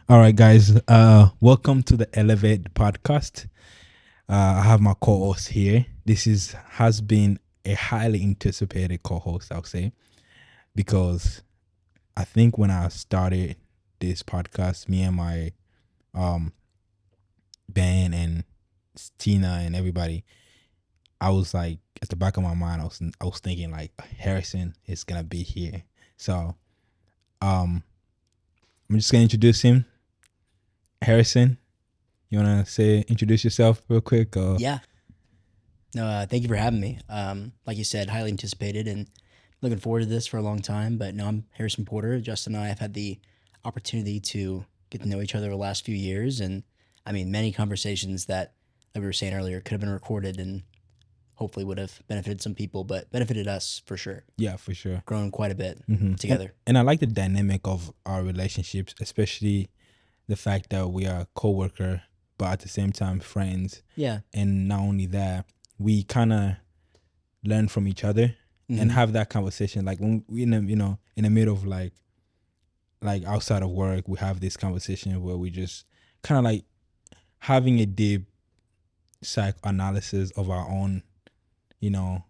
All right, guys. Welcome to the Elevate podcast. I have my co-host here. This is has been a highly anticipated co-host, I'll say, because I think when I started this podcast, me and my um band and Tina and everybody, I was like at the back of my mind, I was thinking like Harrison is gonna be here. So um I'm just gonna introduce him. Harrison, you wanna introduce yourself real quick? Or Yeah. No, thank you for having me. Like you said, highly anticipated and looking forward to this for a long time. But no, I'm Harrison Porter. Justin and I have had the opportunity to get to know each other the last few years. And I mean, many conversations that, like we were saying earlier, could have been recorded and hopefully would have benefited some people, but benefited us for sure. yeah, for sure. Grown quite a bit And together. and I like the dynamic of our relationships, especially the fact that we are coworker, but at the same time friends. Yeah. And not only that, we kind of learn from each other and Mhm. have that conversation. Like when we in the middle of like outside of work, we have this conversation where we just kind of like having a deep psychoanalysis of our own, you know,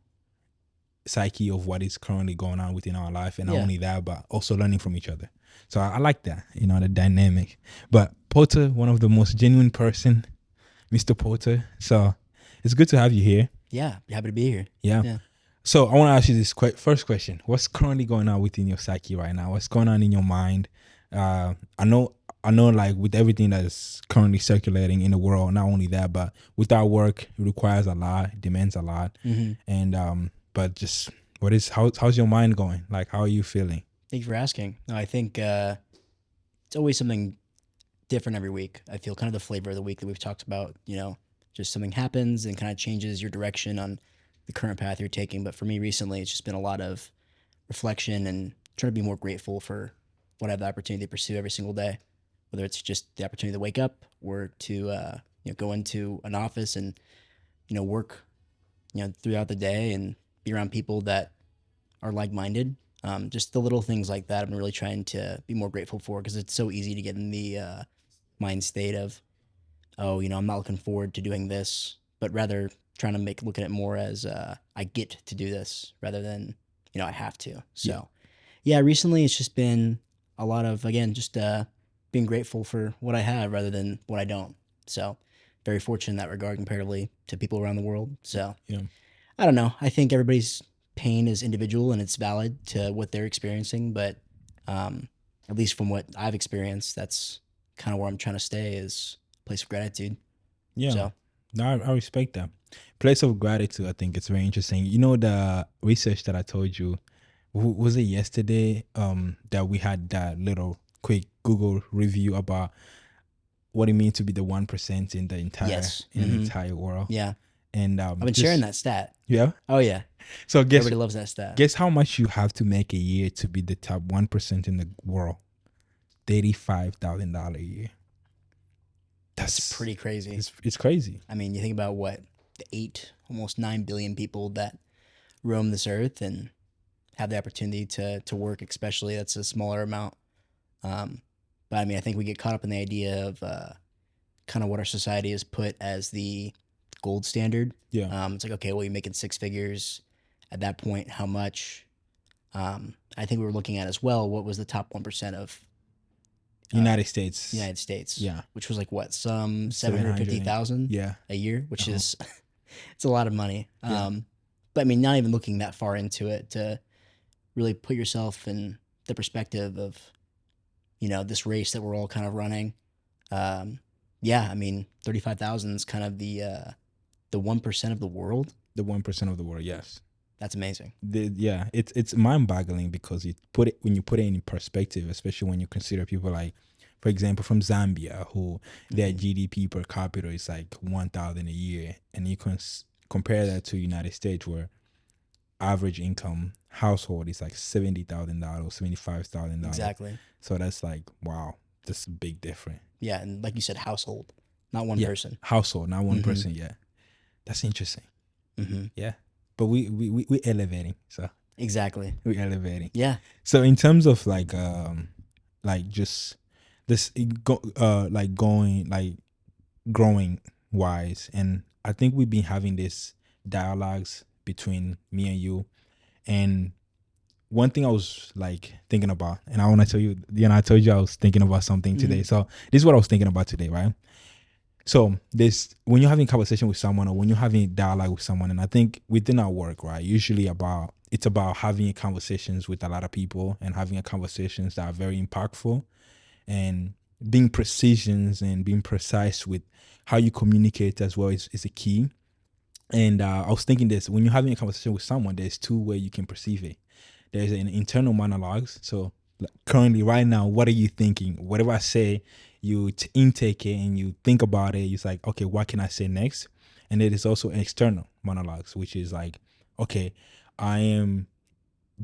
psyche of what is currently going on within our life, and not Yeah. only that, but also learning from each other. So I like that, the dynamic. But Porter, one of the most genuine person, Mr. Porter. So it's good to have you here. Yeah. Happy to be here. Yeah. Yeah. So I want to ask you this first question: what's currently going on within your psyche right now? What's going on in your mind? I know, like with everything that is currently circulating in the world. Not only that, but with our work, it requires a lot, demands a lot, Mm-hmm. and but just how's your mind going? Like, how are you feeling? Thank you for asking. No, I think it's always something different every week. I feel kind of the flavor of the week that we've talked about, just something happens and kind of changes your direction on the current path you're taking. But for me recently, it's just been a lot of reflection and trying to be more grateful for what I have the opportunity to pursue every single day, whether it's just the opportunity to wake up or to, go into an office and, work, throughout the day and be around people that are like-minded. Just the little things like that I've been really trying to be more grateful for because it's so easy to get in the mind state of, oh, I'm not looking forward to doing this, but rather trying to look at it more as I get to do this rather than, I have to. So, yeah, recently it's just been a lot of, again, just being grateful for what I have rather than what I don't. So, very fortunate in that regard comparatively to people around the world. So, Yeah. I don't know. I think everybody's pain is individual and it's valid to what they're experiencing, but at least from what I've experienced, that's kind of where I'm trying to stay is a place of gratitude. Yeah. So, No, I respect that. Place of gratitude, I think it's very interesting. You know, the research that I told you, was it yesterday? That we had that little quick Google review about what it means to be the 1% in the yes. entire world. Yeah. And I've been sharing that stat. Yeah. Oh, yeah. So Everybody loves that stat. guess how much you have to make a year to be the top 1% in the world? $35,000 a year. That's pretty crazy. It's crazy. I mean, you think about what, the almost 9 billion people that roam this earth and have the opportunity to work, especially that's a smaller amount. But I mean, I think we get caught up in the idea of kind of what our society has put as the gold standard. Yeah. It's like, okay, well, you're making six figures. At that point, how much? I think we were looking at as well, what was the top 1% of United States. United States? Yeah. Which was like what, some 750,000 Yeah. a year, which Uh-huh. is, it's a lot of money. Yeah. But I mean, not even looking that far into it to really put yourself in the perspective of, this race that we're all kind of running. Yeah, I mean, 35,000 is kind of the 1% of the world. The 1% of the world, yes. That's amazing. It's mind-boggling because when you put it in perspective, especially when you consider people like, for example, from Zambia, who their GDP per capita is like 1,000 a year, and you can compare that to United States, where average income household is like $70,000, $75,000. Exactly. So that's like, wow, that's a big difference. Yeah, and like you said, household, not one person. Household, not one person. Yeah, that's interesting. Yeah, but we elevating. So Exactly. we elevating. Yeah. So in terms of like just this like going like growing wise, and I think we've been having this dialogues between me and you. And one thing I was like thinking about, and I want to tell you, I told you I was thinking about something today. So this is what I was thinking about today, right? So this, when you're having conversation with someone or when you're having dialogue with someone, and I think within our work, right, usually it's about having conversations with a lot of people and having conversations that are very impactful, and being precisions and being precise with how you communicate as well is a key. And I was thinking this, when you're having a conversation with someone, there's two ways you can perceive it. There's an internal monologues. So like, currently, right now, what are you thinking? Whatever I say, you intake it and you think about it. It's like, okay, what can I say next? And then there's also external monologues, which is like, okay, I am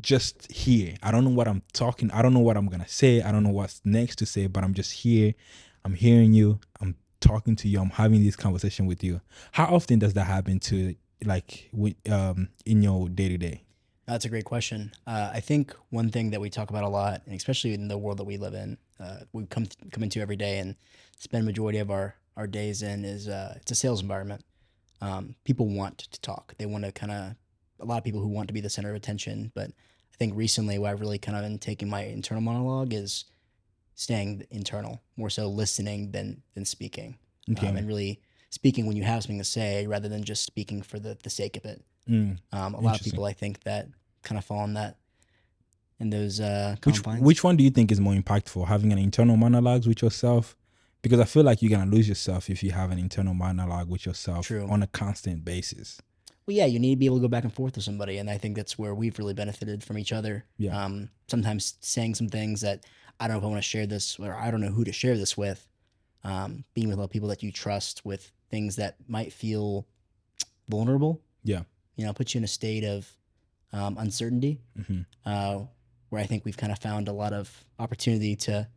just here. I don't know what I'm talking. I don't know what I'm gonna say. I don't know what's next to say, but I'm just here. I'm hearing you. I'm talking to you. I'm having this conversation with you. How often does that happen to like in your day to day? That's a great question. I think one thing that we talk about a lot, and especially in the world that we live in, we come into every day and spend majority of our days in, is it's a sales environment. People want to talk. They want to kind of, a lot of people who want to be the center of attention. But I think recently, what I've really kind of been taking my internal monologue is staying internal, more so listening than speaking, Okay. and really speaking when you have something to say, rather than just speaking for the sake of it. A lot of Interesting. people, I think, that kind of fall in that, in those Which confines. which one do you think is more impactful, having an internal monologues with yourself? Because I feel like you're gonna lose yourself if you have an internal monologue with yourself True. on a constant basis. Well, yeah, you need to be able to go back and forth with somebody, and I think that's where we've really benefited from each other. Yeah. Sometimes saying some things that I don't know if I want to share this, or I don't know who to share this with. Being with a lot of people that you trust with things that might feel vulnerable, Yeah. puts you in a state of uncertainty, Hmm. where I think we've kind of found a lot of opportunity to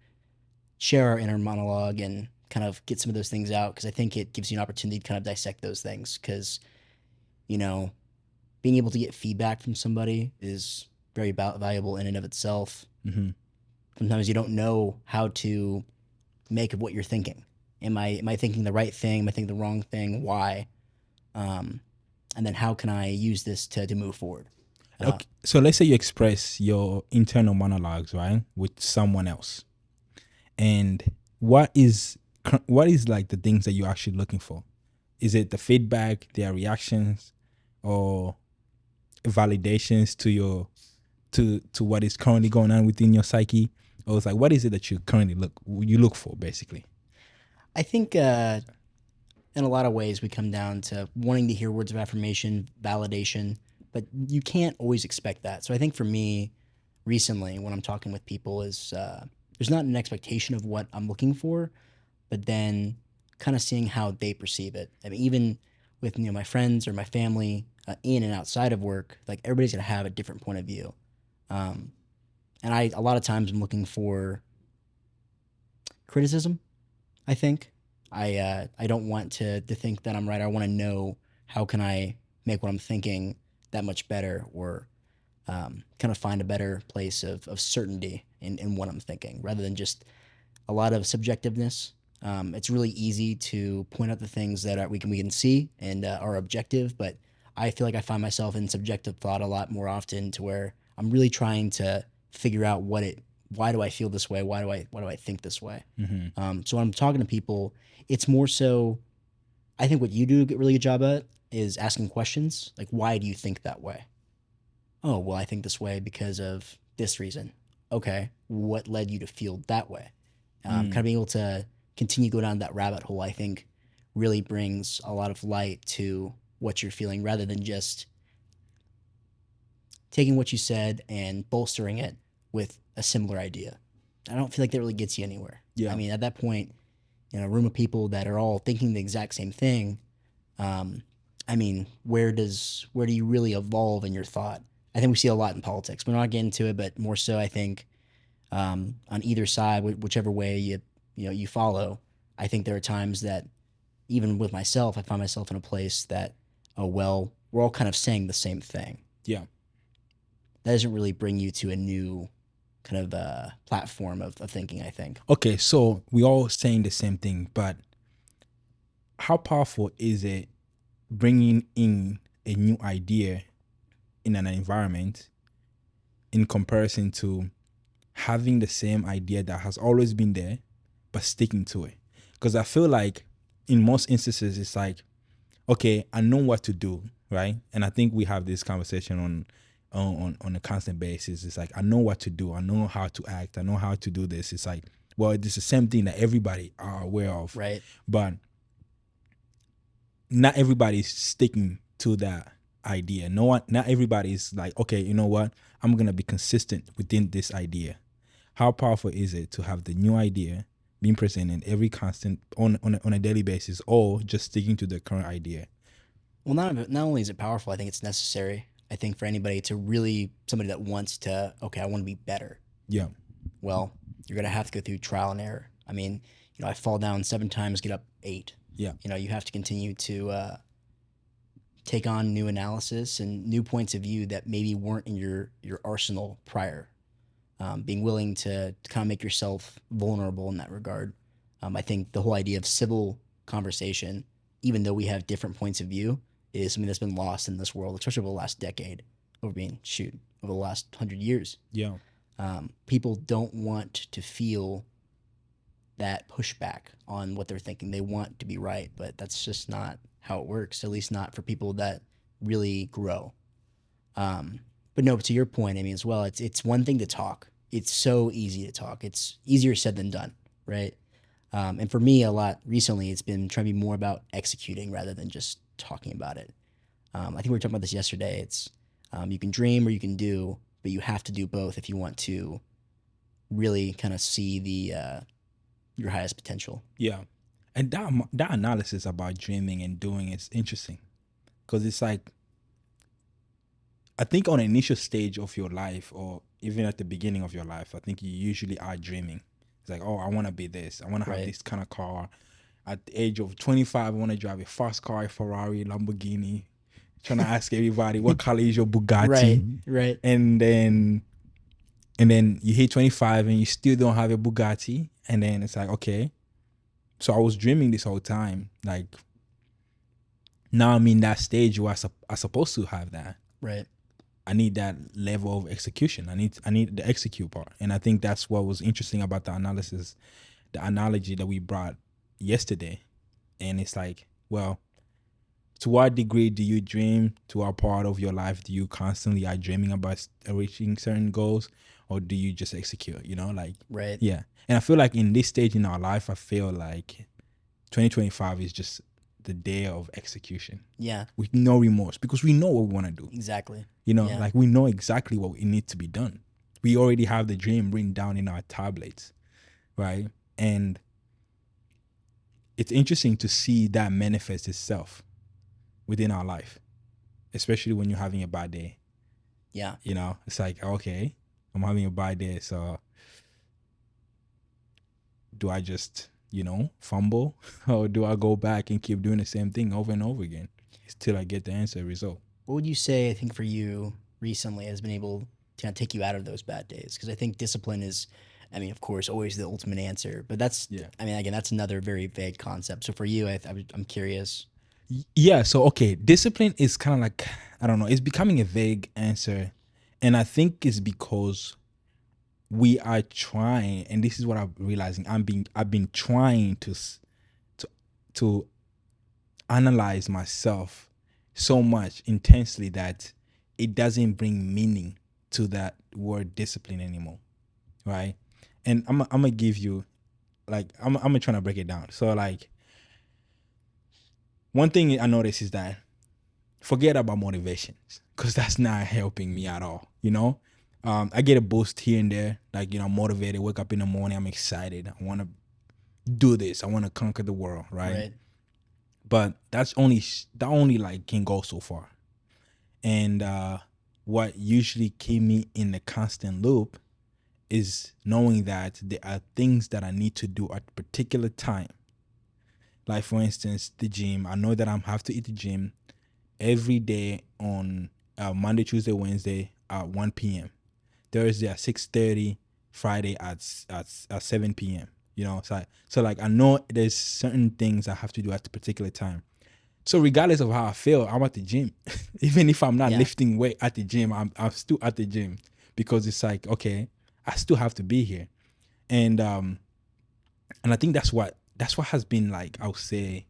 share our inner monologue and kind of get some of those things out, because I think it gives you an opportunity to kind of dissect those things, because you know being able to get feedback from somebody is very valuable in and of itself. Hmm. Sometimes you don't know how to make of what you're thinking. Am I thinking the right thing? Am I thinking the wrong thing? Why? Um, and then how can I use this to move forward? Okay. So let's say you express your internal monologues, right, with someone else, and what is like the things that you're actually looking for? Is it the feedback, their reactions, or validations to your to what is currently going on within your psyche? Or it's like, what is it that you look for basically? I think in a lot of ways we come down to wanting to hear words of affirmation, validation, but you can't always expect that. So I think for me, recently, when I'm talking with people, is there's not an expectation of what I'm looking for, but then kind of seeing how they perceive it. I mean, even with my friends or my family, in and outside of work, like everybody's gonna have a different point of view. Um, and I a lot of times I'm looking for criticism. I think I don't want to think that I'm right. I want to know how can I make what I'm thinking that much better, or kind of find a better place of certainty in what I'm thinking, rather than just a lot of subjectiveness. It's really easy to point out the things that we can see and are objective, but I feel like I find myself in subjective thought a lot more often, to where I'm really trying to figure out why do I feel this way? Why do I think this way? Hmm. So when I'm talking to people, it's more so, I think what you do a really good job at is asking questions like, why do you think that way? Oh, well, I think this way because of this reason. Okay, what led you to feel that way? Kind of being able to continue go down that rabbit hole, I think, really brings a lot of light to what you're feeling, rather than just taking what you said and bolstering it with a similar idea. I don't feel like that really gets you anywhere. I Yeah. mean, at that point, in a room of people that are all thinking the exact same thing, um, I mean, where do you really evolve in your thought? I think we see a lot in politics. We're not getting into it, but more so, I think, on either side, whichever way you follow, I think there are times that, even with myself, I find myself in a place that, oh well, we're all kind of saying the same thing. Yeah. That doesn't really bring you to a new kind of platform of thinking, I think. Okay, so we all saying the same thing, but how powerful is it bringing in a new idea in an environment in comparison to having the same idea that has always been there but sticking to it? Because I feel like in most instances it's like, okay, I know what to do, right? And I think we have this conversation on a constant basis. It's like, I know what to do, I know how to act, I know how to do this. It's like, well, it's the same thing that everybody are aware of, Right. but not everybody's sticking to that idea. Not everybody's like, okay, you know what, I'm gonna be consistent within this idea. How powerful is it to have the new idea being presented every constant on a daily basis, or just sticking to the current idea? Well, not only is it powerful, I think it's necessary. I think for anybody to really, somebody that wants to, okay, I want to be better. Yeah. Well, you're gonna have to go through trial and error. I mean, I fall down 7 times, get up 8. Yeah. You have to continue to take on new analysis and new points of view that maybe weren't in your arsenal prior. Being willing to kind of make yourself vulnerable in that regard. I think the whole idea of civil conversation, even though we have different points of view, is something that's been lost in this world, especially over the last decade, over the last 100 years. Yeah. People don't want to feel that pushback on what they're thinking. They want to be right, but that's just not how it works, at least not for people that really grow. But no, to your point, I mean, as well, it's one thing to talk. It's so easy to talk. It's easier said than done, right? And for me, a lot recently, it's been trying to be more about executing rather than just talking about it. I think we were talking about this yesterday. It's you can dream or you can do, but you have to do both if you want to really kind of see the your highest potential. Yeah. And that analysis about dreaming and doing is interesting, because it's like, I think on an initial stage of your life, or even at the beginning of your life, I think you usually are dreaming. It's like, oh, I want to be this. I want to have Right. this kind of car. At the age of 25, I want to drive a fast car, a Ferrari, Lamborghini. Trying to ask everybody, what color is your Bugatti? Right. And then you hit 25 and you still don't have a Bugatti. And then it's like, okay, so I was dreaming this whole time. Like, now I'm in that stage where I'm supposed to have that. Right. I need that level of execution. I need the execute part. And I think that's what was interesting about the analysis, the analogy that we brought yesterday. And it's like, well, to what degree do you dream? To what part of your life do you constantly are dreaming about reaching certain goals, or do you just execute? Like, Right. yeah. And I feel like in this stage in our life, I feel like 2025 is just the day of execution. Yeah. With no remorse, because we know what we want to do. Exactly. Yeah. Like, we know exactly what needs to be done. We already have the dream written down in our tablets, right? And it's interesting to see that manifest itself within our life, especially when you're having a bad day. Yeah. It's like, okay, I'm having a bad day, so do I just, fumble, or do I go back and keep doing the same thing over and over again till I get the answer result? What would you say, I think, for you recently has been able to kind of take you out of those bad days? Because I think discipline is, I mean, of course, always the ultimate answer. But that's, Yeah. I mean, again, that's another very vague concept. So for you, I'm curious. Yeah. So, okay, discipline is kind of like, I don't know, it's becoming a vague answer. And I think it's because we are trying, and this is what I'm realizing, I've been trying to analyze myself so much intensely that it doesn't bring meaning to that word discipline anymore, right? And I'm gonna give you, like, I'm trying to break it down. So, like, one thing I notice is that, forget about motivations, because that's not helping me at all. I get a boost here and there, like, I'm motivated, wake up in the morning, I'm excited, I want to do this, I want to conquer the world, right? But that only like can go so far. And what usually keep me in the constant loop is knowing that there are things that I need to do at a particular time. Like, for instance, the gym. I know that I have to hit the gym every day on Monday, Tuesday, Wednesday at 1 p.m. Thursday at 6:30, Friday at 7 p.m. You know, so like I know there's certain things I have to do at a particular time. So regardless of how I feel, I'm at the gym. Even if I'm not Yeah. lifting weight at the gym, I'm still at the gym because it's like, okay, I still have to be here. And I think that's what has been like, I would say,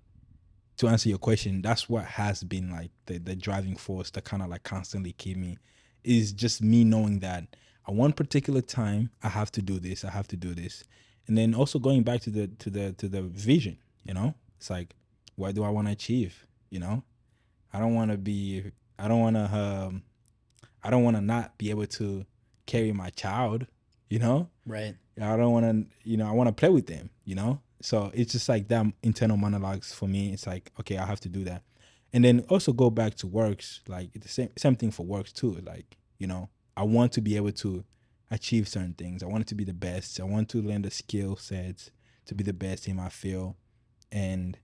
to answer your question, that's what has been like the driving force that kind of like constantly keep me, is just me knowing that at one particular time I have to do this, I have to do this. And then also going back to the vision, you know, it's like, what do I want to achieve? You know, I don't want to be, I don't want to, I don't want to not be able to carry my child, you know. Right. I don't want to, you know, I want to play with them, you know. So it's just like that internal monologues for me. It's like, okay, I have to do that. And then also go back to works, like the same thing for works too. Like, you know, I want to be able to achieve certain things. I want it to be the best. I want to learn the skill sets to be the best in my field. And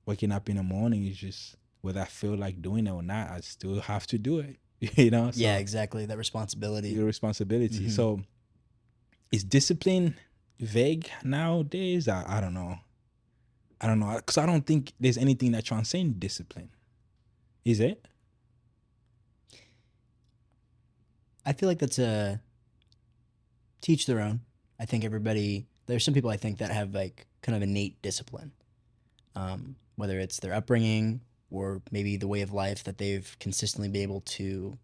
waking up in the morning is just, whether I feel like doing it or not, I still have to do it. You know, Yeah, so exactly. That responsibility. your responsibility. Mhm. So is discipline vague nowadays? I don't know. I don't know, because I don't think there's anything that transcends discipline. Is it? I feel like that's a teach their own. I think there's some people I think that have like kind of innate discipline, whether it's their upbringing or maybe the way of life that they've consistently been able to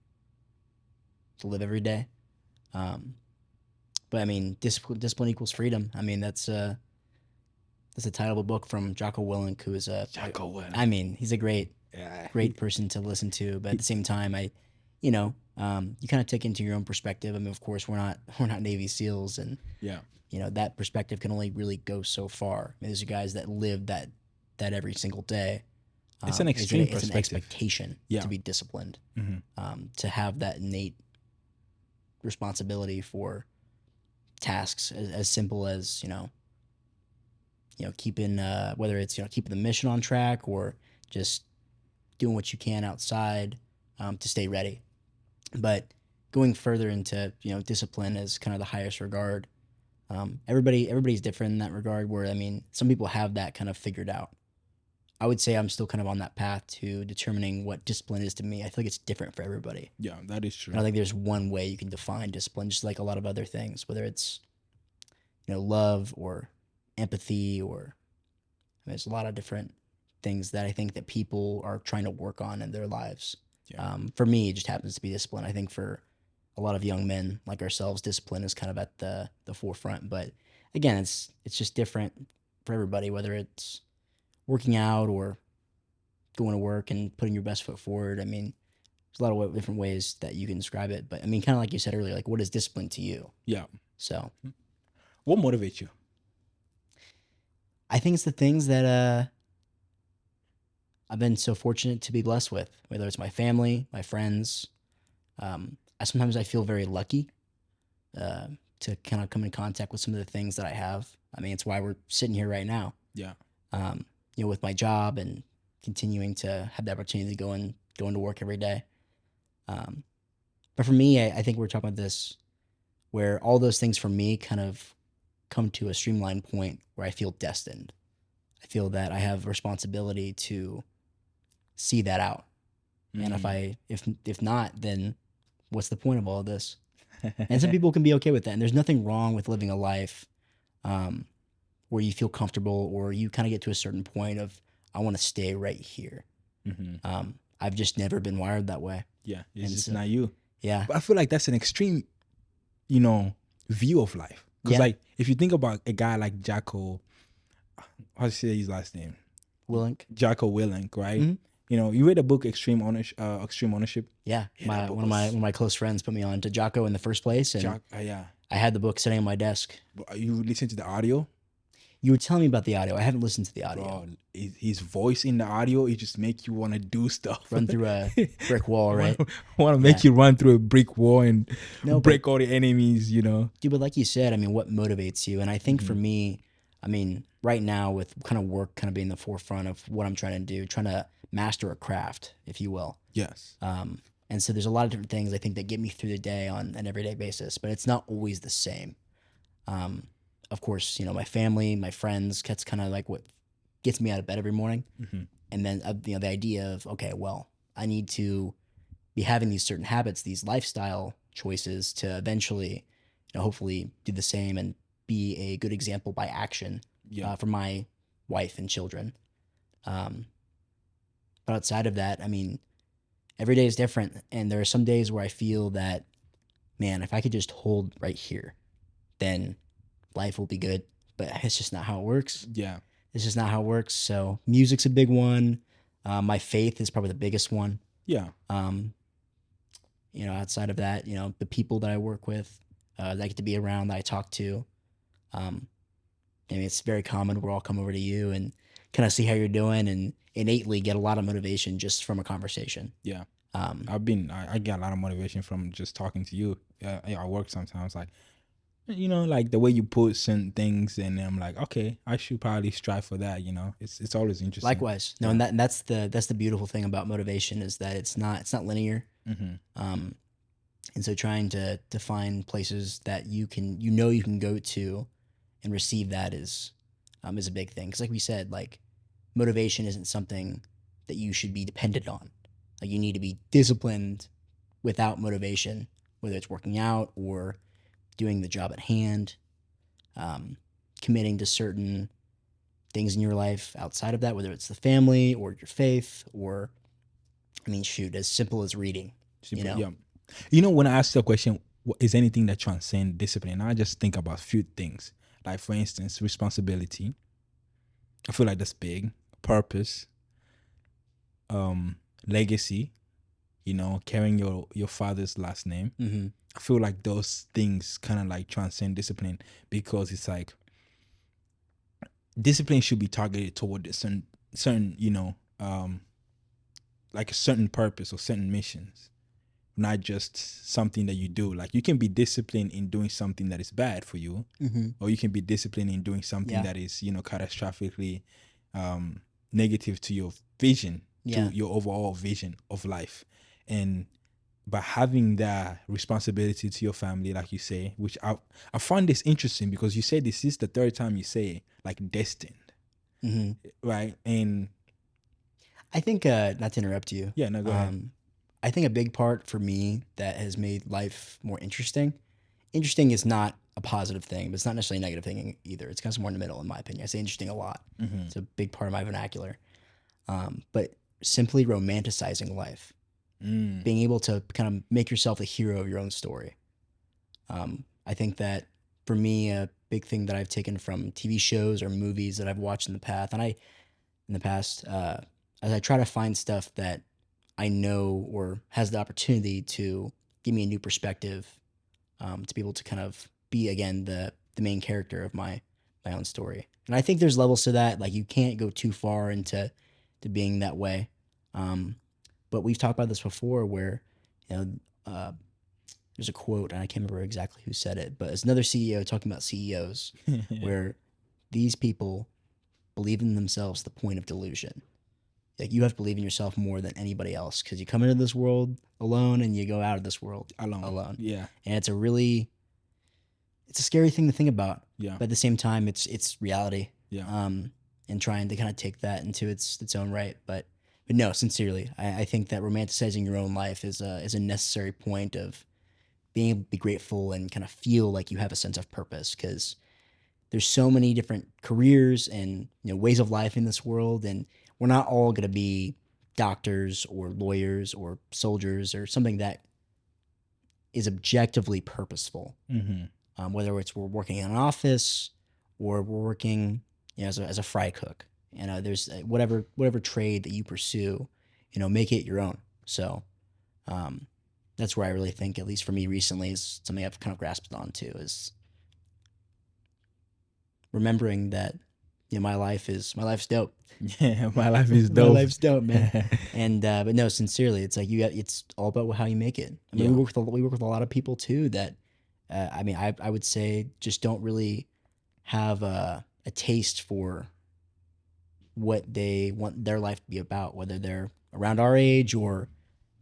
live every day. Um, but I mean, discipline equals freedom. I mean, that's a title of a book from Jocko Willink, who is Jocko Willink. I mean, he's a great Yeah. person to listen to. But at the same time, you know, you kind of take into your own perspective. I mean, of course, we're not Navy SEALs, and Yeah. you know that perspective can only really go so far. I mean, there's guys that live that every single day. It's an extreme It's an perspective. expectation Yeah. to be disciplined, Mm-hmm. to have that innate responsibility for tasks as simple as keeping whether it's keeping the mission on track or just doing what you can outside to stay ready. But going further into discipline as kind of the highest regard, everybody's different in that regard. Where I mean, some people have that kind of figured out. I would say I'm still kind of on that path to determining what discipline is to me. I feel like it's different for everybody. Yeah, that is true. I don't think there's one way you can define discipline, just like a lot of other things, whether it's love or empathy or there's a lot of different things that I think that people are trying to work on in their lives. Yeah. For me, it just happens to be discipline. I think for a lot of young men like ourselves, discipline is kind of at the forefront. But again, it's just different for everybody, whether it's working out or going to work and putting your best foot forward. I mean, there's a lot of different ways that you can describe it. But I mean, kind of like you said earlier, like what is discipline to you? Yeah. So What motivates you? I think it's the things that I've been so fortunate to be blessed with, whether it's my family, my friends. I feel very lucky to kind of come in contact with some of the things that I have. I mean, it's why we're sitting here right now. Yeah. With my job and continuing to have the opportunity to go into work every day. But for me, I think we're talking about this, where all those things for me kind of come to a streamlined point where I feel destined. I feel that I have responsibility to see that out. And if not, then what's the point of all of this? And some people can be okay with that. And there's nothing wrong with living a life where you feel comfortable or you kind of get to a certain point of, I want to stay right here. I've just never been wired that way. Yeah, it's And just so- not you. Yeah. But I feel like that's an extreme, view of life. Because Yeah. like if you think about a guy like Jocko, how do you say his last name? Willink. Jocko Willink, right? Mhm. You read the book Extreme Ownership. Yeah. Yeah, that One of my close friends put me on to Jocko in the first place. And Yeah. I had the book sitting on my desk. But you listen to the audio, You were telling me about the audio. I haven't listened to the audio. bro. His voice in the audio, it just make you want to do stuff. Run through a brick wall, right? Want to make you run through a brick wall and No, break all the enemies. Dude, but like you said, I mean, what motivates you? And I think Mm-hmm. for me, I mean, right now with kind of work kind of being the forefront of what I'm trying to do, trying to master a craft, if you will. Yes. And And so there's a lot of different things I think that get me through the day on an everyday basis, but it's not always the same. Um, of course, my family, my friends, that's kind of like what gets me out of bed every morning. Mm-hmm. And then, the idea of, okay, well, I need to be having these certain habits, these lifestyle choices to eventually, hopefully do the same and be a good example by action Yeah. for my wife and children. Um, but outside of that, I mean, every day is different. And there are some days where I feel that, man, if I could just hold right here, then life will be good. But it's just not how it works. Yeah. It's just not how it works. So music's a big one. My faith is probably the biggest one. Yeah. Um, outside of that, the people that I work with, that I get to be around, that I talk to. I mean, it's very common. We'll all come over to you and kind of see how you're doing and innately get a lot of motivation just from a conversation. Yeah. Um, I get a lot of motivation from just talking to you. I work sometimes, like, like the way you put certain things, and I'm like, okay, I should probably strive for that. It's always interesting. Likewise, no, Yeah. and that's the beautiful thing about motivation is that it's not linear. Mm-hmm. And so trying to find places that you can go to and receive that is a big thing. Because like we said, like motivation isn't something that you should be dependent on. Like you need to be disciplined without motivation, whether it's working out or doing the job at hand, committing to certain things in your life outside of that, whether it's the family or your faith or, I mean, shoot, as simple as reading. Yeah. When I ask the question, is anything that transcends discipline? I just think about a few things. Like, for instance, responsibility. I feel like that's big. Purpose. Legacy. Carrying your father's last name. Mm-hmm. I feel like those things kind of like transcend discipline, because it's like discipline should be targeted toward a certain like a certain purpose or certain missions, not just something that you do. Like, you can be disciplined in doing something that is bad for you, Mm-hmm. or you can be disciplined in doing something that is catastrophically negative to your vision, to your overall vision of life. And by having that responsibility to your family, like you say, which I find this interesting, because you say this is the third time you say like destined, Mm-hmm. right? And I think, not to interrupt you. yeah, no, go ahead. I think a big part for me that has made life more interesting. Interesting is not a positive thing, but it's not necessarily a negative thing either. It's kind of somewhere in the middle, in my opinion. I say interesting a lot. Mm-hmm. It's a big part of my vernacular. But simply romanticizing life, being able to kind of make yourself the hero of your own story. I think that for me, a big thing that I've taken from TV shows or movies that I've watched in the past, as I try to find stuff that I know or has the opportunity to give me a new perspective, to be able to kind of be again the main character of my own story. And I think there's levels to that. Like you can't go too far into being that way. But we've talked about this before, where there's a quote, and I can't remember exactly who said it, but it's another CEO talking about CEOs, where these people believe in themselves to the point of delusion. Like you have to believe in yourself more than anybody else, because you come into this world alone and you go out of this world alone. Yeah. And it's a scary thing to think about. Yeah. But at the same time, it's reality. Yeah. And trying to kind of take that into its own right. But no, sincerely, I think that romanticizing your own life is a necessary point of being able to be grateful and kind of feel like you have a sense of purpose, because there's so many different careers and ways of life in this world, and we're not all going to be doctors or lawyers or soldiers or something that is objectively purposeful. Mm-hmm. Whether it's we're working in an office or we're working as a fry cook, there's whatever trade that you pursue, make it your own. So that's where I really think, at least for me recently, is something I've kind of grasped onto, is remembering that my life's dope. Yeah, my life is My dope. life's dope, man. And but no, sincerely, it's like it's all about how you make it. I mean, Yeah. we work with a lot of people too that I mean, I would say just don't really have a taste for what they want their life to be about, whether they're around our age or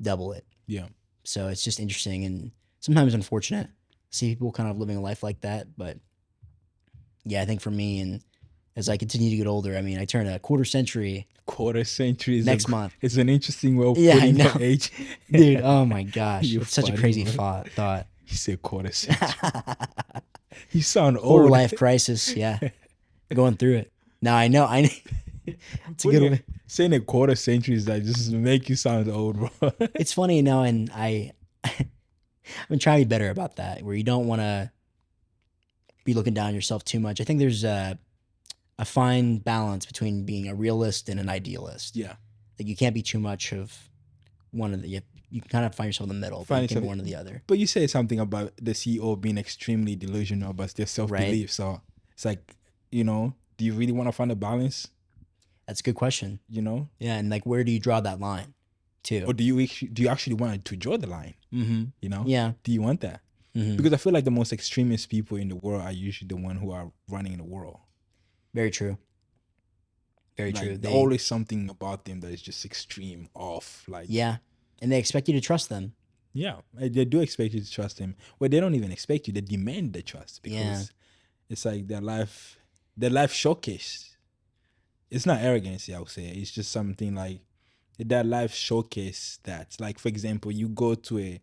double it. Yeah. So it's just interesting and sometimes unfortunate to see people kind of living a life like that. But yeah, I think for me, and as I continue to get older, I mean, I turn a quarter century Quarter century is next month. it's an interesting way of Yeah, I putting your know. age. Dude, oh my gosh. You're It's such a funny, crazy bro. thought. You said quarter century. You sound Quarter old. life crisis. Yeah. Going through it. No, I know. It's a good one. Saying a quarter century is like just make you sound old, bro. It's funny, and I've been trying to be better about that, where you don't want to be looking down on yourself too much. I think there's a fine balance between being a realist and an idealist. Yeah. Like you can't be too much of one of the. You can kind of find yourself in the middle. But you can be one or the other. But you say something about the CEO being extremely delusional about their self-belief. Right. So it's like, do you really want to find a balance? That's a good question. Yeah, and like where do you draw that line, too? Or do you actually want to draw the line? Mm-hmm. Yeah. Do you want that? Mm-hmm. Because I feel like the most extremist people in the world are usually the ones who are running the world. Very true. There's always something about them that is just extreme off. Yeah. And they expect you to trust them. Yeah. They do expect you to trust them. Well, they don't even expect you. They demand the trust because it's like their life showcase. It's not arrogance, I would say. It's just something like that life showcase that. Like, for example, you go to a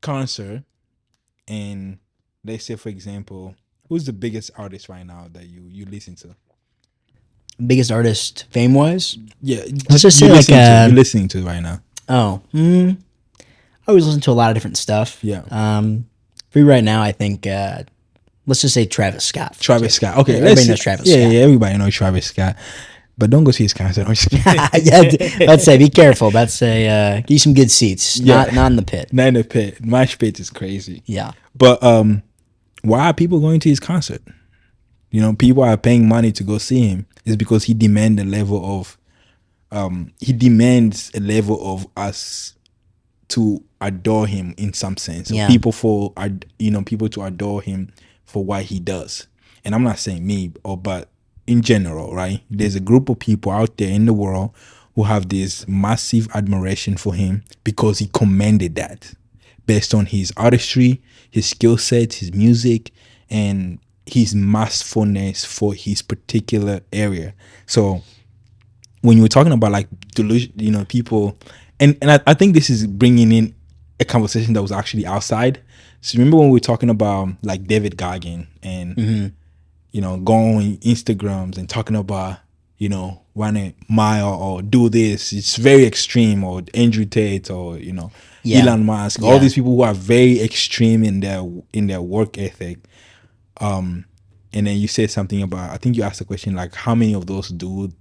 concert and let's say, for example, who's the biggest artist right now that you listen to? Biggest artist fame-wise? Yeah. Let's just say you're listening to right now. Oh. I always listen to a lot of different stuff. Yeah. For you right now, I think, let's just say Travis Scott. Travis Scott. Okay. Everybody knows Travis Scott. Yeah, everybody knows Travis Scott. But don't go see his concert. Let's say be careful. Let's say get you some good seats. Not in the pit. Not in the pit. Mosh pit is crazy. Yeah. But why are people going to his concert? People are paying money to go see him. It's because he demands a level of us to adore him in some sense. So people to adore him for what he does. And I'm not saying me, but in general, right? There's a group of people out there in the world who have this massive admiration for him because he commanded that based on his artistry, his skill set, his music, and his masterfulness for his particular area. So when you were talking about like delusion, people, and I think this is bringing in a conversation that was actually outside. So remember when we were talking about like David Goggin and going on Instagrams and talking about run a mile or do this. It's very extreme. Or Andrew Tate or Elon Musk. All these people who are very extreme in their work ethic. And then you said something about, I think you asked the question like, how many of those do,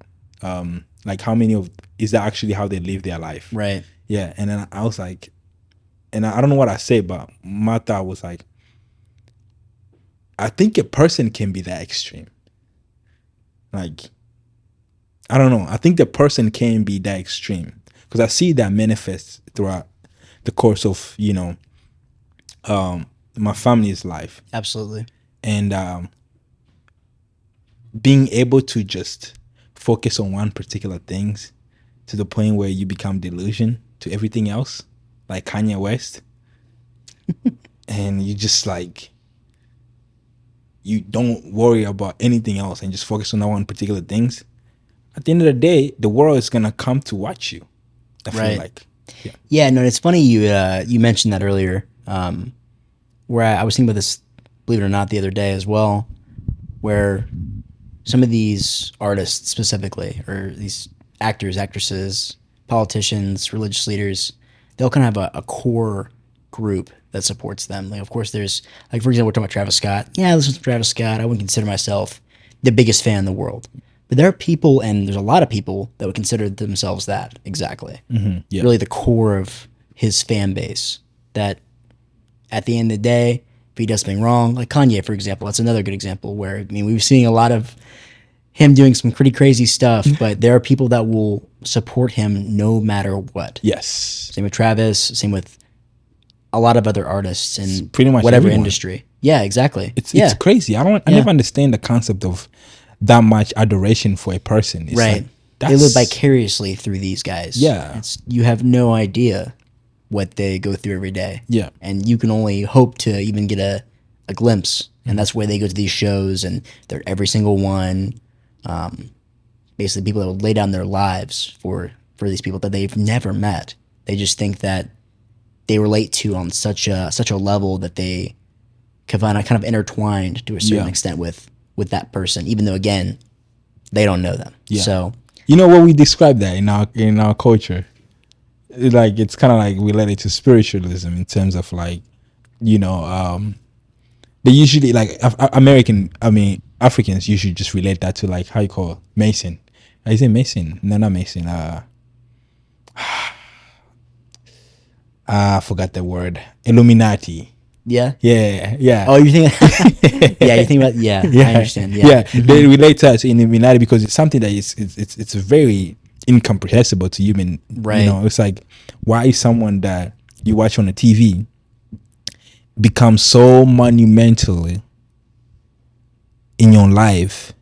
like how many of, is that actually how they live their life? Right. Yeah. And then I was like, and I don't know what I said, but my thought was like, I think a person can be that extreme. Like, I don't know. I think the person can be that extreme because I see that manifest throughout the course of, my family's life. Absolutely. And being able to just focus on one particular things to the point where you become delusion to everything else, like Kanye West. And you just like, you don't worry about anything else and just focus on that one particular things. At the end of the day, the world is gonna come to watch you. I feel like, yeah. No, it's funny you mentioned that earlier. Where I was thinking about this, believe it or not, the other day as well, where some of these artists specifically, or these actors, actresses, politicians, religious leaders, they'll kind of have a core group that supports them. Like, of course, there's, like, for example, we're talking about Travis Scott. Yeah, I listen to Travis Scott. I wouldn't consider myself the biggest fan in the world. But there are people, and there's a lot of people that would consider themselves that exactly. Mm-hmm. Yeah. Really the core of his fan base. That at the end of the day, if he does something wrong, like Kanye, for example, that's another good example where, I mean, we've seen a lot of him doing some pretty crazy stuff, but there are people that will support him no matter what. Yes. Same with Travis, same with a lot of other artists in pretty much whatever everyone. Industry. Yeah, exactly. It's crazy. I never understand the concept of that much adoration for a person. It's right. Like, they live vicariously through these guys. Yeah. You have no idea. what they go through every day. Yeah. And you can only hope to even get a glimpse. And that's why they go to these shows, and they're every single one. Basically, people that would lay down their lives for these people that they've never met. They just think that they relate to on such a level that they kind of intertwined to a certain extent with that person, even though again they don't know them. Yeah. So You know what we describe that in our culture, like it's kind of like related to spiritualism in terms of like, they usually like Africans usually just relate that to like how you call Mason. Is it Mason? No, not Mason. I forgot the word. Illuminati. yeah. Yeah. Oh, you think? Yeah, you think about I understand. Yeah. They relate to us in Illuminati because it's something that it's very incomprehensible to human. Right. It's like, why is someone that you watch on the TV become so monumentally in your life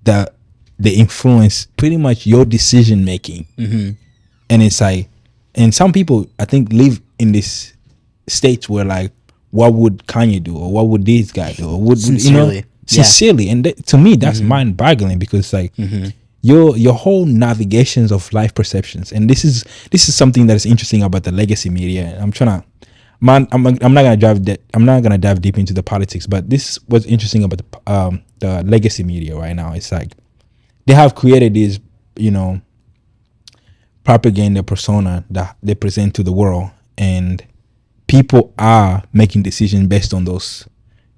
that they influence pretty much your decision making? And it's like, and some people I think live in this state where like, what would Kanye do, or what would this guy do, or would sincerely, and to me that's mind boggling, because like your whole navigations of life perceptions, and this is something that is interesting about the legacy media. I'm not gonna dive deep into the politics, but this was interesting about the legacy media right now. It's like they have created this propaganda persona that they present to the world, and people are making decisions based on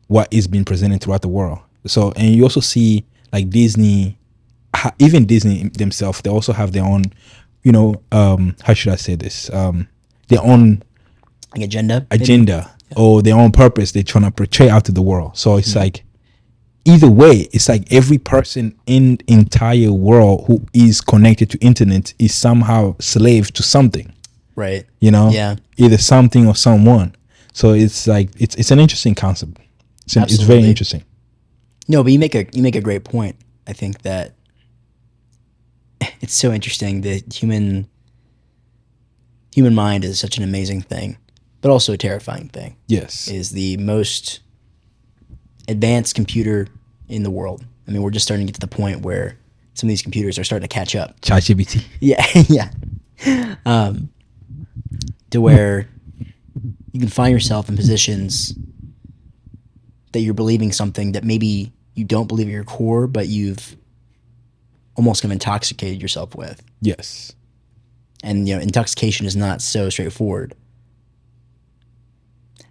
what is being presented throughout the world. So, and you also see like Disney, even Disney themselves, they also have their own, how should I say this? Their own like agenda, or their own purpose they're trying to portray out to the world. So it's like, either way, it's like every person in the entire world who is connected to internet is somehow slave to something. Right. Yeah. Either something or someone. So it's like it's an interesting concept. It's very interesting. No, but you make a great point. I think that it's so interesting. The human mind is such an amazing thing, but also a terrifying thing. Yes. It is the most advanced computer in the world. I mean, we're just starting to get to the point where some of these computers are starting to catch up. ChatGPT. Yeah, yeah. To where you can find yourself in positions that you're believing something that maybe you don't believe at your core, but you've almost kind of intoxicated yourself with. Yes. And intoxication is not so straightforward.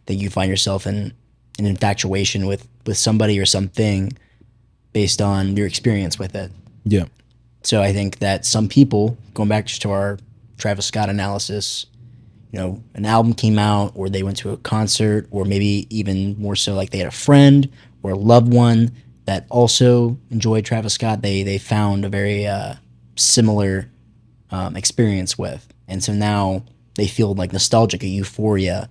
That you find yourself in an infatuation with somebody or something based on your experience with it. Yeah. So I think that some people, going back just to our Travis Scott analysis, an album came out, or they went to a concert, or maybe even more so like they had a friend or a loved one that also enjoyed Travis Scott, they found a very similar experience with. And so now they feel like nostalgic, a euphoria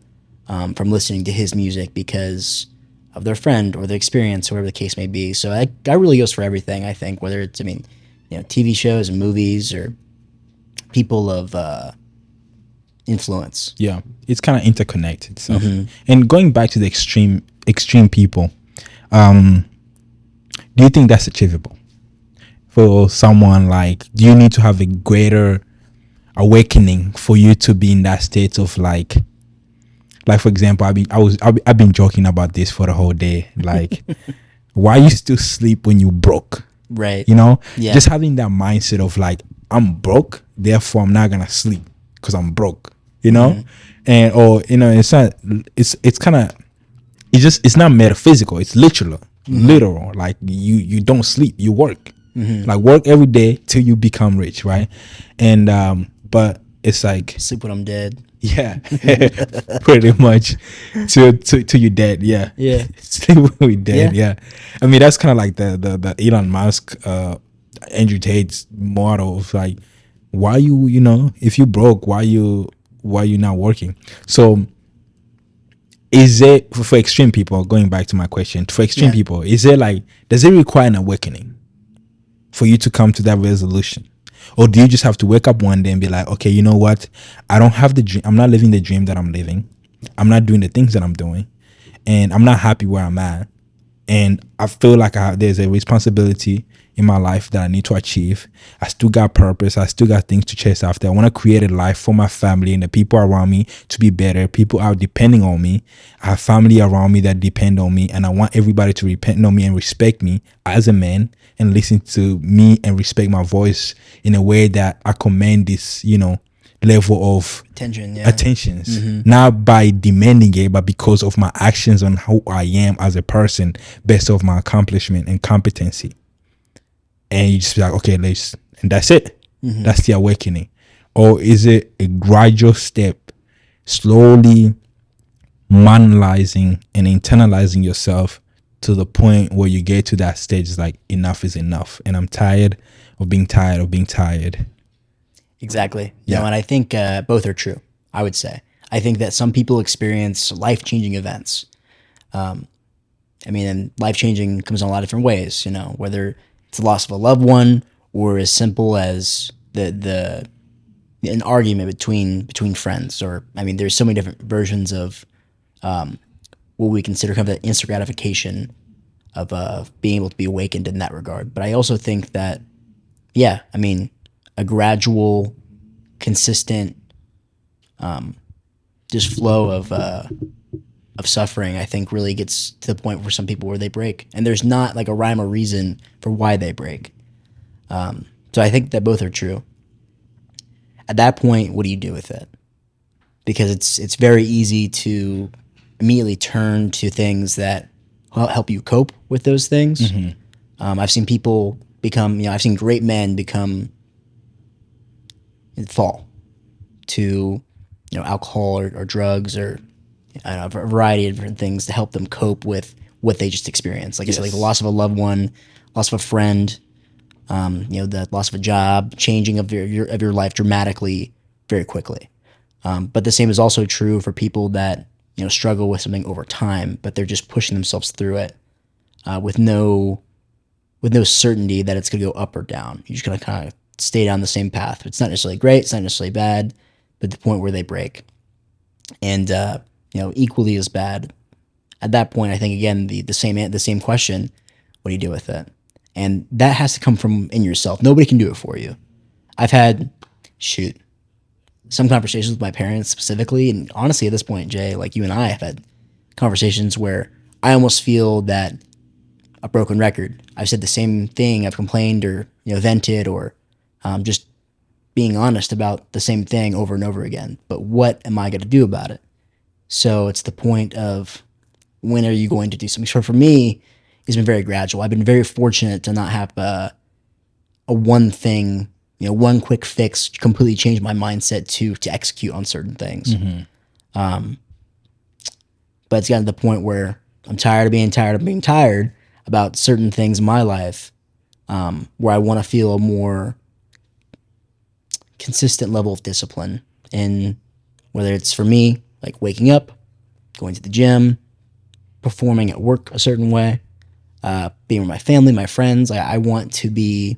from listening to his music because of their friend or the experience, or whatever the case may be. So that really goes for everything, I think, whether it's, TV shows and movies or people of influence. Yeah, it's kind of interconnected. So, and going back to the extreme people, do you think that's achievable for someone? Like, do you need to have a greater awakening for you to be in that state of like for example, I've been joking about this for the whole day. Like, why you still sleep when you broke? Right. Yeah. Just having that mindset of like, I'm broke, therefore I'm not gonna sleep because I'm broke. And it's not. It's kind of. It's not metaphysical. It's literal. Like you don't sleep. You work. Like work every day till you become rich, right? And but it's like sleep when I'm dead. Yeah, pretty much till you're dead. Yeah, sleep when we're dead. Yeah. I mean that's kind of like the Elon Musk, Andrew Tate's model of like, why you if you broke, why you not working? So is it for extreme people, going back to my question, for extreme people, is it like, does it require an awakening for you to come to that resolution? Or do you just have to wake up one day and be like, okay, you know what? I don't have the dream. I'm not living the dream that I'm living. I'm not doing the things that I'm doing. And I'm not happy where I'm at. And I feel like there's a responsibility in my life that I need to achieve. I still got purpose. I still got things to chase after. I want to create a life for my family and the people around me to be better. People are depending on me. I have family around me that depend on me, and I want everybody to depend on me and respect me as a man and listen to me and respect my voice in a way that I command this, level of attentions, not by demanding it, but because of my actions on who I am as a person based off my accomplishment and competency. And you just be like, okay, and that's it. That's the awakening. Or is it a gradual step, slowly manualizing and internalizing yourself to the point where you get to that stage, it's like, enough is enough, and I'm tired of being tired of being tired. Exactly. Yeah. And I think both are true, I would say. I think that some people experience life-changing events. And life-changing comes in a lot of different ways, whether it's the loss of a loved one or as simple as an argument between friends. Or, there's so many different versions of what we consider kind of the instant gratification of being able to be awakened in that regard. But I also think that, a gradual, consistent, just flow of suffering, I think, really gets to the point for some people where they break, and there's not like a rhyme or reason for why they break. So I think that both are true. At that point, what do you do with it? Because it's very easy to immediately turn to things that help you cope with those things. I've seen people I've seen great men fall to alcohol or drugs or a variety of different things to help them cope with what they just experienced. Like I said, like the loss of a loved one, loss of a friend, the loss of a job, changing of your life dramatically, very quickly. But the same is also true for people that struggle with something over time, but they're just pushing themselves through it with no certainty that it's going to go up or down. You're just going to kind of stay down the same path. It's not necessarily great, it's not necessarily bad, but the point where they break. And equally as bad. At that point, I think again the same question: what do you do with it? And that has to come from in yourself. Nobody can do it for you. I've had some conversations with my parents specifically, and honestly, at this point, Jay, like you and I have had conversations where I almost feel that a broken record. I've said the same thing. I've complained or vented or just being honest about the same thing over and over again. But what am I going to do about it? So it's the point of, when are you going to do something? So for me, it's been very gradual. I've been very fortunate to not have a one thing, one quick fix completely change my mindset to execute on certain things. But it's gotten to the point where I'm tired of being tired about certain things in my life, where I want to feel a more consistent level of discipline in whether it's for me, like waking up, going to the gym, performing at work a certain way, being with my family, my friends. I want to be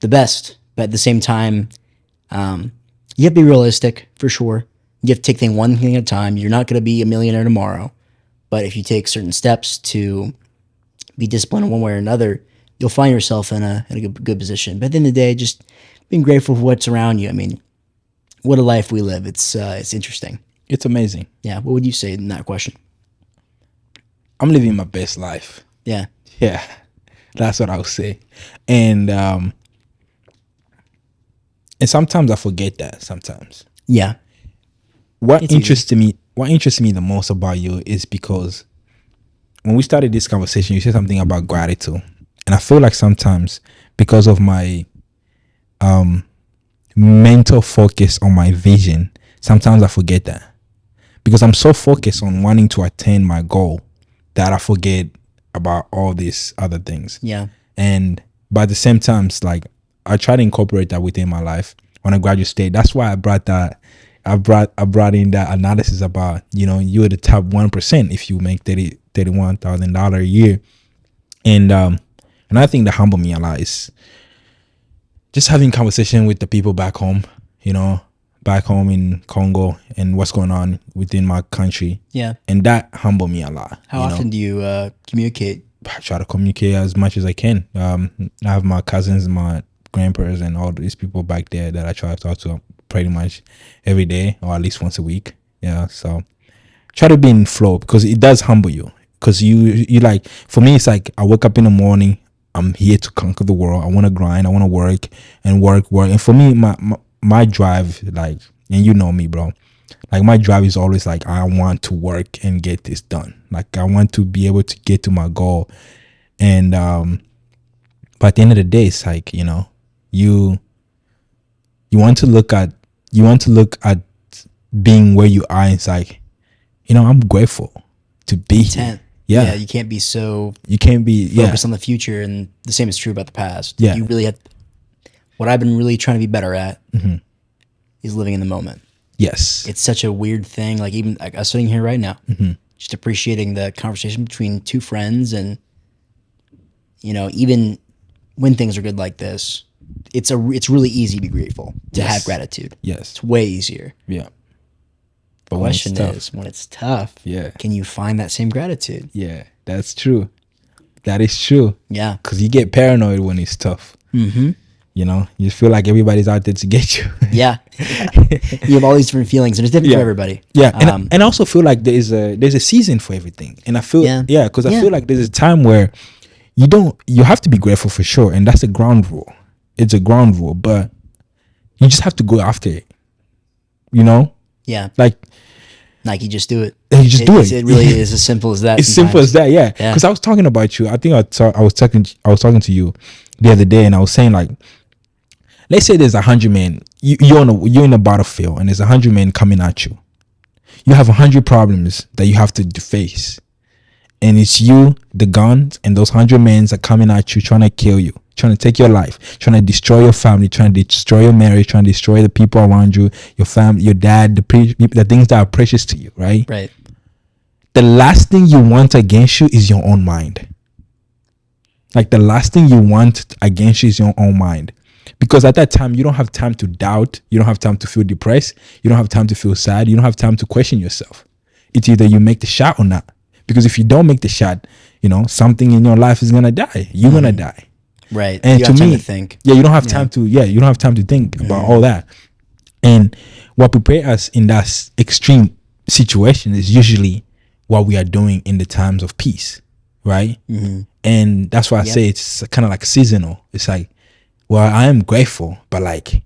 the best, but at the same time, you have to be realistic for sure. You have to take things one thing at a time. You're not going to be a millionaire tomorrow, but if you take certain steps to be disciplined in one way or another, you'll find yourself in a good position. But at the end of the day, just being grateful for what's around you. What a life we live. It's interesting. It's amazing. Yeah. What would you say in that question? I'm living my best life. Yeah. Yeah. That's what I would say. And sometimes I forget that sometimes. Yeah. What interests me the most about you is because when we started this conversation, you said something about gratitude. And I feel like sometimes because of my mental focus on my vision, sometimes I forget that. Because I'm so focused on wanting to attain my goal that I forget about all these other things. Yeah. But at the same time, it's like I try to incorporate that within my life when I graduate state. That's why I brought in that analysis about, you're the top 1% if you make $31,000 a year. And I think that humbled me a lot is just having conversation with the people back home, back home in Congo and what's going on within my country. Yeah. And that humbled me a lot. How often do you communicate? I try to communicate as much as I can. I have my cousins, my grandparents, and all these people back there that I try to talk to pretty much every day or at least once a week. Yeah, so try to be in flow because it does humble you. Because you like, for me, it's like I wake up in the morning. I'm here to conquer the world. I want to grind. I want to work and work. And for me, my drive, like, and you know me, bro. Like my drive is always like I want to work and get this done. Like I want to be able to get to my goal. And but at the end of the day, it's like, you want to look at being where you are. And it's like, I'm grateful to be here. Yeah, you can't be so focused on the future, and the same is true about the past. Yeah, you really have. What I've been really trying to be better at is living in the moment. Yes, it's such a weird thing. Like even like us sitting here right now, just appreciating the conversation between two friends, and even when things are good like this, it's really easy to be grateful, to have gratitude. Yes, it's way easier. Yeah. But the question is, when it's tough, can you find that same gratitude? Yeah, that's true. That is true. Yeah. Because you get paranoid when it's tough. Mm-hmm. You feel like everybody's out there to get you. Yeah. You have all these different feelings, and it's different for everybody. Yeah. And I also feel like there's a season for everything. And I feel, because I feel like there's a time where you have to be grateful for sure. And that's a ground rule. It's a ground rule, but you just have to go after it. Yeah. Like you just do it. You just do it. It really is as simple as that. It's simple as that, yeah. Because I was talking about you. I think I was talking to you the other day, and I was saying, like, let's say there's 100 men. You're in a battlefield, and there's 100 men coming at you. You have 100 problems that you have to face, and it's you, the guns, and those 100 men are coming at you, trying to kill you, trying to take your life, trying to destroy your family, trying to destroy your marriage, trying to destroy the people around you, your family, your dad, the things that are precious to you, right? Right. The last thing you want against you is your own mind. Like the last thing you want against you is your own mind. Because at that time, you don't have time to doubt. You don't have time to feel depressed. You don't have time to feel sad. You don't have time to question yourself. It's either you make the shot or not. Because if you don't make the shot, something in your life is going to die. You're going to die. Right. And you to have time me, to think. Yeah, you don't have time to. Yeah, you don't have time to think about all that. And what prepares us in that extreme situation is usually what we are doing in the times of peace, right? Mm-hmm. And that's why I say it's kind of like seasonal. It's like, well, I am grateful, but like,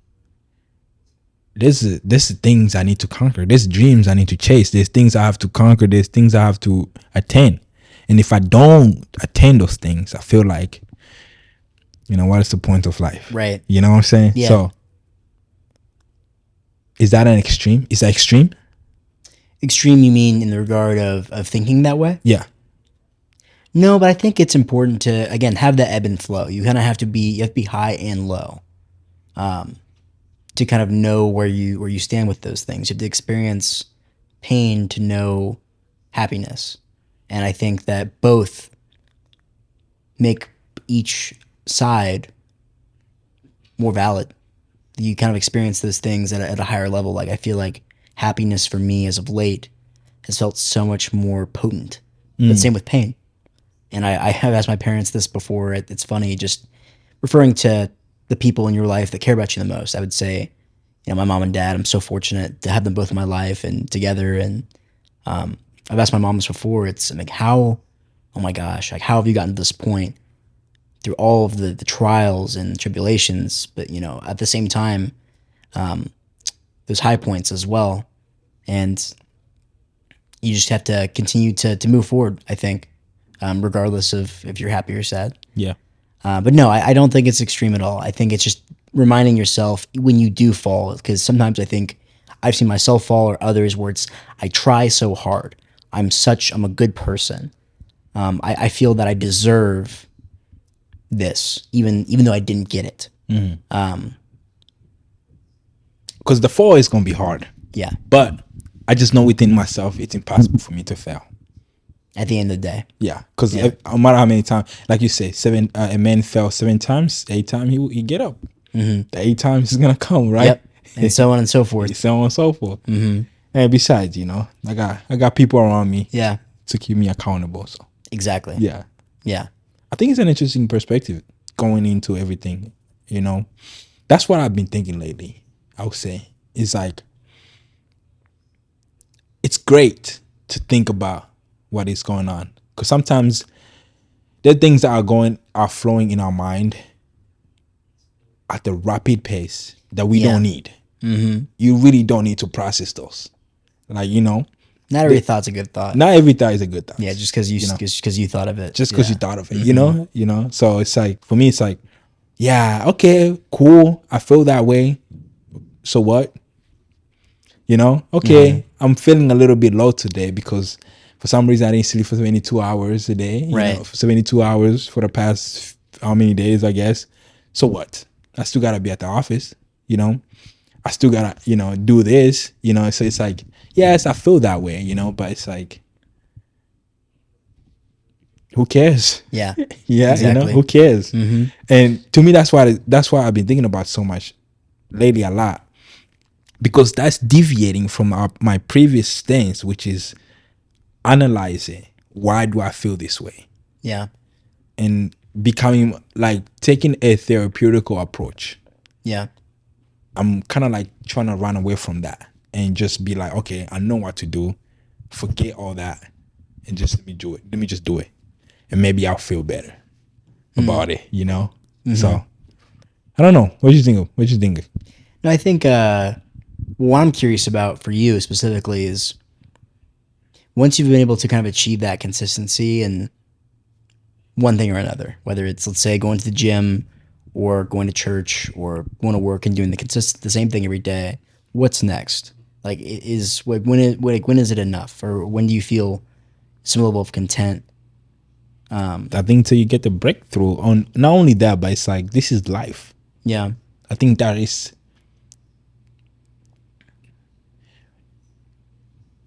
there's things I need to conquer. There's dreams I need to chase. There's things I have to conquer. There's things I have to attain. And if I don't attain those things, I feel like, what is the point of life? Right. You know what I'm saying? Yeah. So, is that an extreme? Is that extreme? Extreme, you mean in the regard of thinking that way? Yeah. No, but I think it's important to, again, have the ebb and flow. You kind of have to be high and low, to kind of know where you stand with those things. You have to experience pain to know happiness. And I think that both make each side more valid. You kind of experience those things at a higher level. Like I feel like happiness for me as of late has felt so much more potent. But same with pain. And I have asked my parents this before. It's funny, just referring to the people in your life that care about you the most. I would say, my mom and dad, I'm so fortunate to have them both in my life and together. And I've asked my mom this before. It's like, oh my gosh, like how have you gotten to this point through all of the trials and tribulations? But, at the same time, those high points as well. And you just have to continue to move forward, I think. Regardless of if you're happy or sad. Yeah. But no, I don't think it's extreme at all. I think it's just reminding yourself when you do fall, because sometimes I think I've seen myself fall or others where it's, I try so hard. I'm a good person. I feel that I deserve this, even though I didn't get it. Because the fall is going to be hard. Yeah. But I just know within myself, it's impossible for me to fail. At the end of the day. Yeah, because no matter how many times, like you say, a man fell 7 times, 8 times, he get up. Mm-hmm. the 8 times is gonna come, right? Yep. And so on and so forth. So on and so forth. Mm-hmm. And besides, I got people around me Yeah. to keep me accountable. So Exactly. yeah, Yeah. I think it's an interesting perspective going into everything. That's what I've been thinking lately. I would say it's like it's great to think about what is going on, because sometimes there are things that are flowing in our mind at a rapid pace that we Yeah. don't need. Mm-hmm. You really don't need to process those. Like, Not every thought's a good thought. not every thought is a good thought. Yeah, just because you thought of it. Just because Yeah. you thought of it, So it's like, for me, it's like, yeah, okay, cool. I feel that way. So what? Okay, I'm feeling a little bit low today because for some reason I didn't sleep for 72 hours a day. Right. For 72 hours for the past how many days, I guess. So what? I still gotta be at the office. I still gotta, do this. So it's like, yes, I feel that way. But it's like, who cares? Yeah. Yeah, Exactly. who cares? Mm-hmm. And to me, that's why I've been thinking about so much lately a lot, because that's deviating from my previous stance, which is analyzing why do I feel this way, Yeah. and becoming like taking a therapeutical approach. Yeah. I'm kind of like trying to run away from that and just be like, okay, I know what to do. Forget all that and just let me do it. Let me just do it, and maybe I'll feel better about it. So I don't know. What do you think? What do you think? No, I think what I'm curious about for you specifically is once you've been able to kind of achieve that consistency in one thing or another, whether it's, let's say, going to the gym or going to church or going to work and doing the same thing every day, what's next? Like, when is it enough, or when do you feel some level of content? I think until you get the breakthrough on not only that, but it's like, this is life. Yeah. I think that is,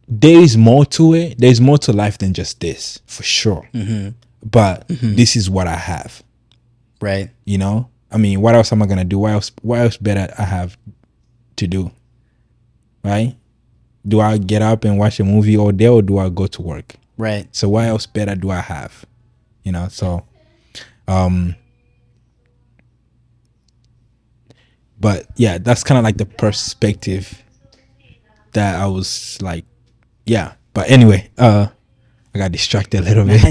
there is more to it. There's more to life than just this, for sure. But this is what I have. Right. I mean, what else am I gonna do? What else better I have to do? Right? Do I get up and watch a movie all day, or do I go to work? Right. So what else better do I have? So but yeah, that's kind of like the perspective that I was like, yeah. But anyway, I got distracted a little bit.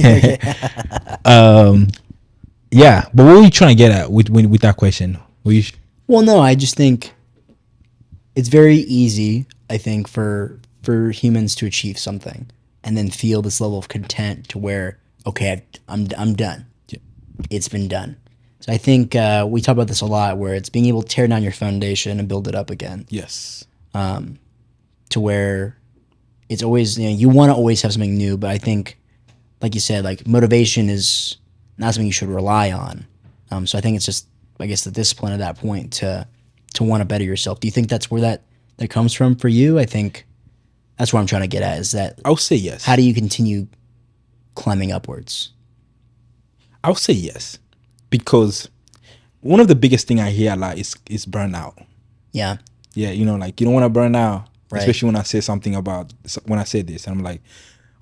Yeah, but what were you trying to get at with that question? Well, no, I just think it's very easy, I think, for humans to achieve something and then feel this level of content to where, okay, I'm done. Yeah. It's been done. So I think we talk about this a lot, where it's being able to tear down your foundation and build it up again. Yes. To where it's always, you want to always have something new, but I think, like you said, like, motivation is not something you should rely on. So I think it's just, I guess, the discipline at that point to want to better yourself. Do you think that's where that comes from for you? I think that's what I'm trying to get at, is that I would say yes. how do you continue climbing upwards? I would say yes, because one of the biggest thing I hear a lot is burnout. Yeah. Yeah, like, you don't want to burn out, Right. especially when I say something about, when I say this, and I'm like,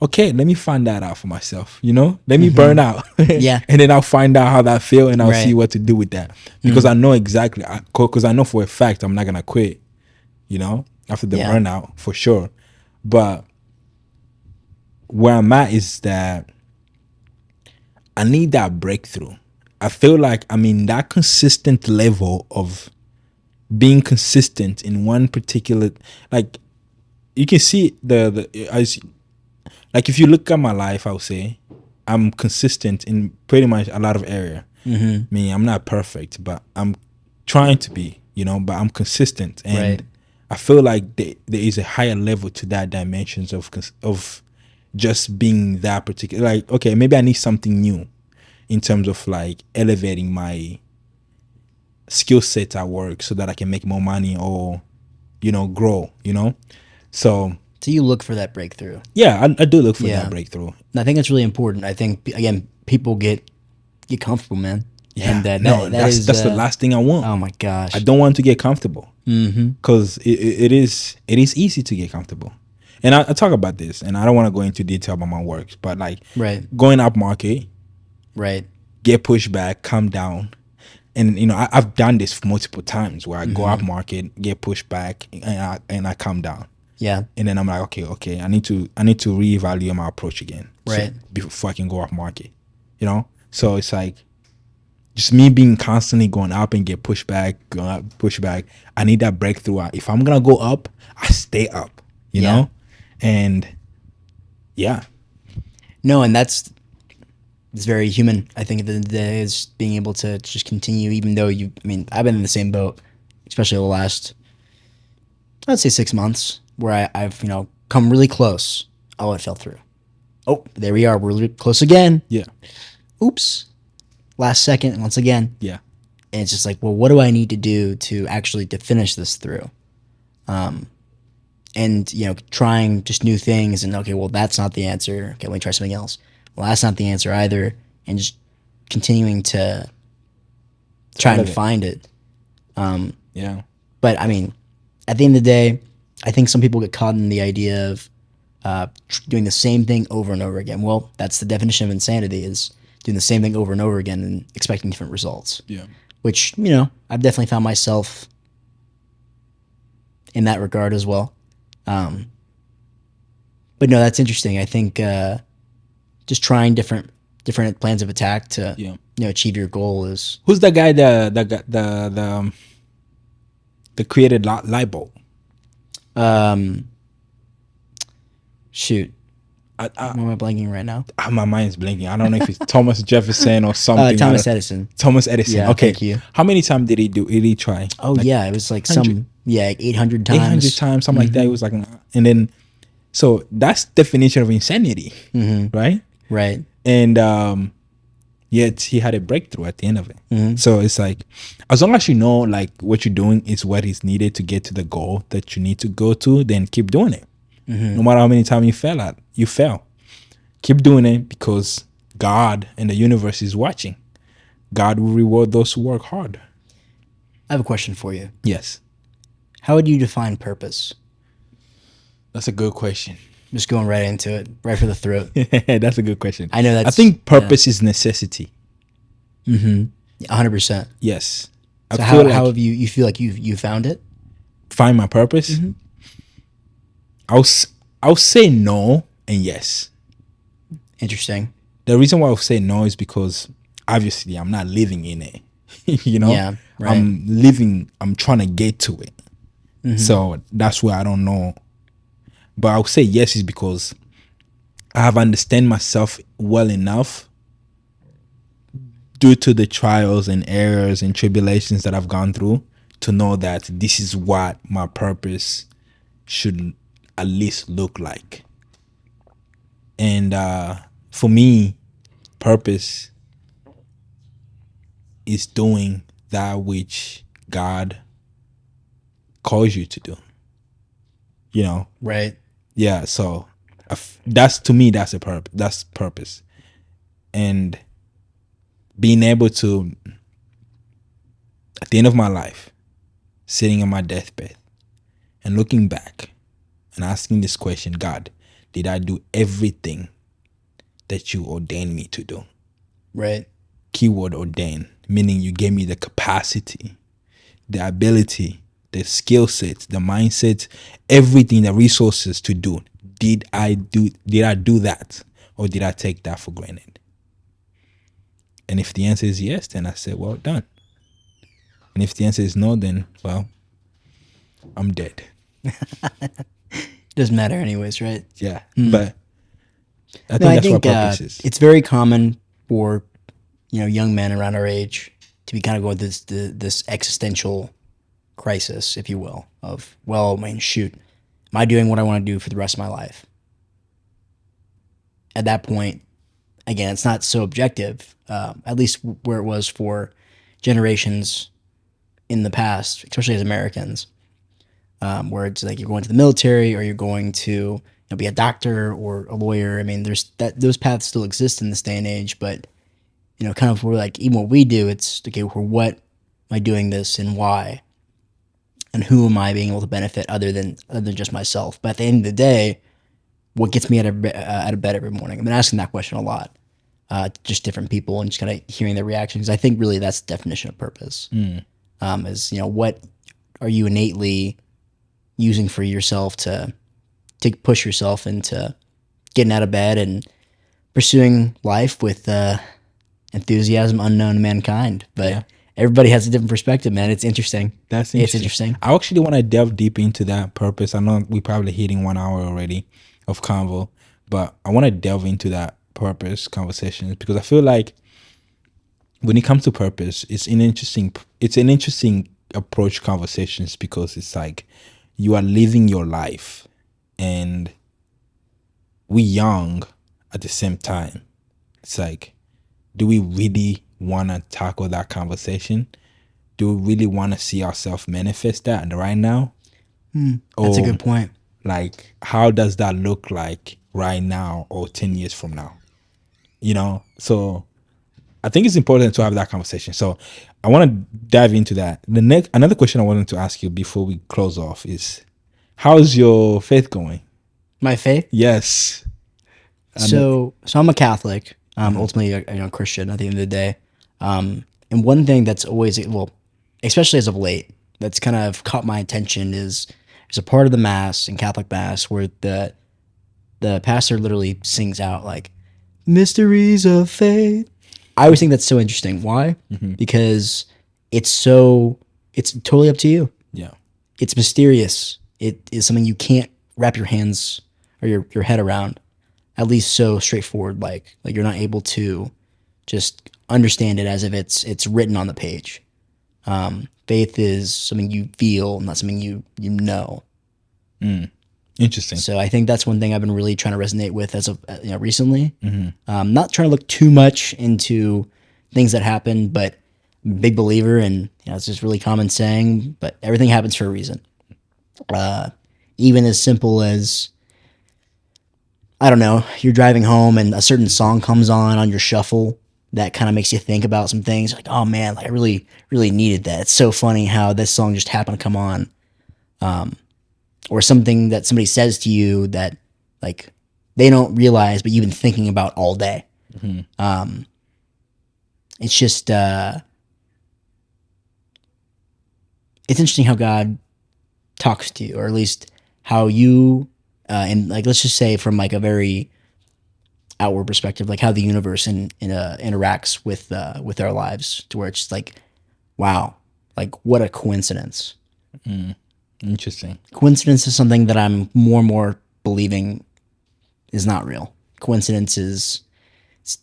okay, let me find that out for myself. Let me burn out. Yeah. And then I'll find out how that feel, and I'll Right. see what to do with that, because I know exactly, because I know for a fact I'm not gonna quit. After the Yeah. burnout, for sure. But where I'm at is that I need that breakthrough. I feel like I'm in that consistent level of being consistent in one particular, like, you can see like, if you look at my life, I would say I'm consistent in pretty much a lot of area. I mean, I'm not perfect, but I'm trying to be, but I'm consistent. And Right. I feel like there is a higher level to that dimensions of just being that particular, like, okay, maybe I need something new in terms of like elevating my skill set at work so that I can make more money, or grow. So So you look for that breakthrough. yeah, I do look for Yeah. that breakthrough. And I think that's really important. I think, again, people get comfortable, man. Yeah. And No, that is that's the last thing I want. oh my gosh. I don't want to get comfortable Mm-hmm. because it is easy to get comfortable. And I talk about this, and I don't want to go into detail about my works, but like Right. going up market, Right. get pushed back, come down. And I've done this multiple times where I go Mm-hmm. up market, get pushed back, and I come down. Yeah. And then I'm like, okay, I need to reevaluate my approach again, Right. before I can go up market, So it's like just me being constantly going up and get pushed back, going up, push back. I need that breakthrough. If I'm gonna go up, I stay up, Yeah. and yeah, No, and it's very human. I think at the end of the day is being able to just continue, even though I've been in the same boat, especially the last, I'd say 6 months, where I've come really close. Oh, it fell through. Oh, there we are. We're really close again. yeah, Oops. Last second, once again. yeah, And it's just like, well, what do I need to do to actually to finish this through? And trying just new things, and okay, well, that's not the answer. Okay, let me try something else. Well, that's not the answer either, and just continuing to try and find it. yeah, But I mean, at the end of the day, I think some people get caught in the idea of doing the same thing over and over again. Well, that's the definition of insanity: is doing the same thing over and over again and expecting different results. yeah. Which I've definitely found myself in that regard as well. But no, that's interesting. I think just trying different plans of attack to achieve your goal is. Who's the guy the created light bulb? Shoot, I, why am I blanking right now? my mind's blinking. I don't know if it's Thomas Jefferson or something. Thomas Edison. Thomas Edison. Yeah, okay. thank you. How many times did he do? Did he try? Oh yeah, it was like some 800 times. 800 times, something like that. It was like, and then, so that's definition of insanity, right? Right. And yet he had a breakthrough at the end of it. So it's like, as long as you know like what you're doing is what is needed to get to the goal that you need to go to, then keep doing it. No matter how many times you fail. Keep doing it because God and the universe is watching. God will reward those who work hard. I have a question for you. Yes. How would you define purpose? That's a good question. Just going right into it, right for the throat. That's a good question. I know that's. I think purpose is necessity. 100%. Yes. So how have you feel like you found it? Find my purpose? I'll say no and yes. Interesting. The reason why I'll say no is because obviously I'm not living in it. Yeah, right. I'm trying to get to it. So that's why I don't know. But I'll say yes is because I have understand myself well enough due to the trials and errors and tribulations that I've gone through to know that this is what my purpose should at least look like. And for me, purpose is doing that which God calls you to do. Right. Yeah, so that's, to me, that's a purpose. That's purpose. And being able to, at the end of my life, sitting on my deathbed and looking back and asking this question, God, did I do everything that you ordained me to do? Right. Keyword ordained, meaning you gave me the capacity, the ability, the skill sets, the mindset, everything, the resources to do. Did I do that? Or did I take that for granted? And if the answer is yes, then I say, well done. And if the answer is no, then, well, I'm dead. Doesn't matter anyways, right? Yeah. But I think that's what purpose is. It's very common for young men around our age to be kind of going through this existential crisis, if you will, of, well, I mean, shoot, am I doing what I want to do for the rest of my life? At that point, again, it's not so objective, at least where it was for generations in the past, especially as Americans, where it's like you're going to the military or you're going to be a doctor or a lawyer. I mean, those paths still exist in this day and age, but kind of, we're like, even what we do, it's okay, for what am I doing this and why, and who am I being able to benefit other than just myself. But at the end of the day, what gets me out of bed every morning? I've been asking that question a lot, just different people, and just kind of hearing their reactions. I think really that's the definition of purpose. Is what are you innately using for yourself to push yourself into getting out of bed and pursuing life with enthusiasm unknown to mankind. But everybody has a different perspective, man. It's interesting. That's It's interesting. interesting. I actually want to delve deep into that purpose. I know we're probably hitting 1 hour already of convo, but I want to delve into that purpose conversations because I feel like when it comes to purpose, it's an interesting approach conversations because it's like you are living your life and we young at the same time. It's like, do we really want to tackle that conversation? Do we really want to see ourselves manifest that right now? That's a good point. Like, how does that look like right now or 10 years from now? So I think it's important to have that conversation. So I want to dive into that. Another question I wanted to ask you before we close off is, how's your faith going? My faith? Yes. So I'm a Catholic, ultimately a Christian at the end of the day. And one thing that's always, well, especially as of late, that's kind of caught my attention is there's a part of the Mass, in Catholic Mass, where the pastor literally sings out like, mysteries of faith. I always think that's so interesting. Why? Because it's totally up to you. Yeah. It's mysterious. It is something you can't wrap your hands or your head around, at least so straightforward. Like you're not able to just understand it as if it's written on the page. Faith is something you feel, not something you know. Interesting. So I think that's one thing I've been really trying to resonate with as of recently. Not trying to look too much into things that happen, but I'm a big believer, and it's just really common saying, but everything happens for a reason. Even as simple as, I don't know, you're driving home and a certain song comes on your shuffle that kind of makes you think about some things. Like, oh man, like I really, really needed that. It's so funny how this song just happened to come on. Or something that somebody says to you that like they don't realize, but you've been thinking about all day. It's just, it's interesting how God talks to you, or at least how you, and like, let's just say from like a very outward perspective, like how the universe interacts with our lives, to where it's just like, wow, like what a coincidence. Interesting. Coincidence is something that I'm more and more believing is not real. Coincidence is,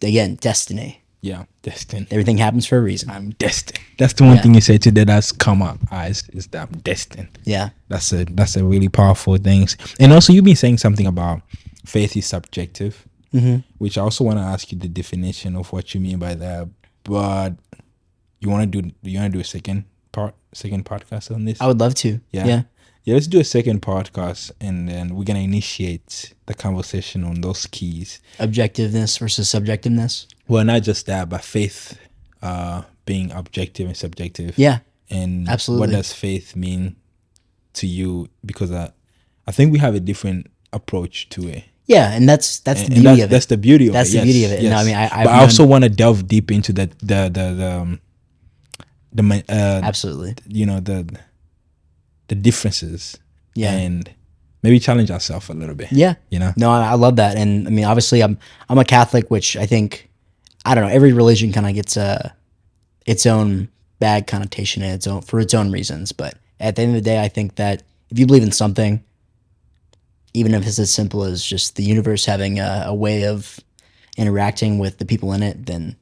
again, destiny. Yeah, destined. Everything happens for a reason. I'm destined. That's the one thing you say today that's come up eyes is that I'm destined. Yeah. That's a really powerful thing. And also you've been saying something about faith is subjective, which I also want to ask you the definition of what you mean by that. But you want to do a second podcast on this? I would love to. Yeah. Let's do a second podcast, and then we're gonna initiate the conversation on those keys. Objectiveness versus subjectiveness. Well, not just that, but faith being objective and subjective. Yeah. And absolutely. What does faith mean to you? Because I think we have a different approach to it. Yeah, and that's the beauty of it. That's the beauty of it. That's the beauty of it. Yes. No, I mean, but I also want to delve deep into the absolutely. The differences. Yeah. And maybe challenge ourselves a little bit. Yeah. No, I love that. And I mean, obviously I'm a Catholic, which I think, I don't know, every religion kind of gets its own bad connotation and for its own reasons. But at the end of the day, I think that if you believe in something, even if it's as simple as just the universe having a way of interacting with the people in it, then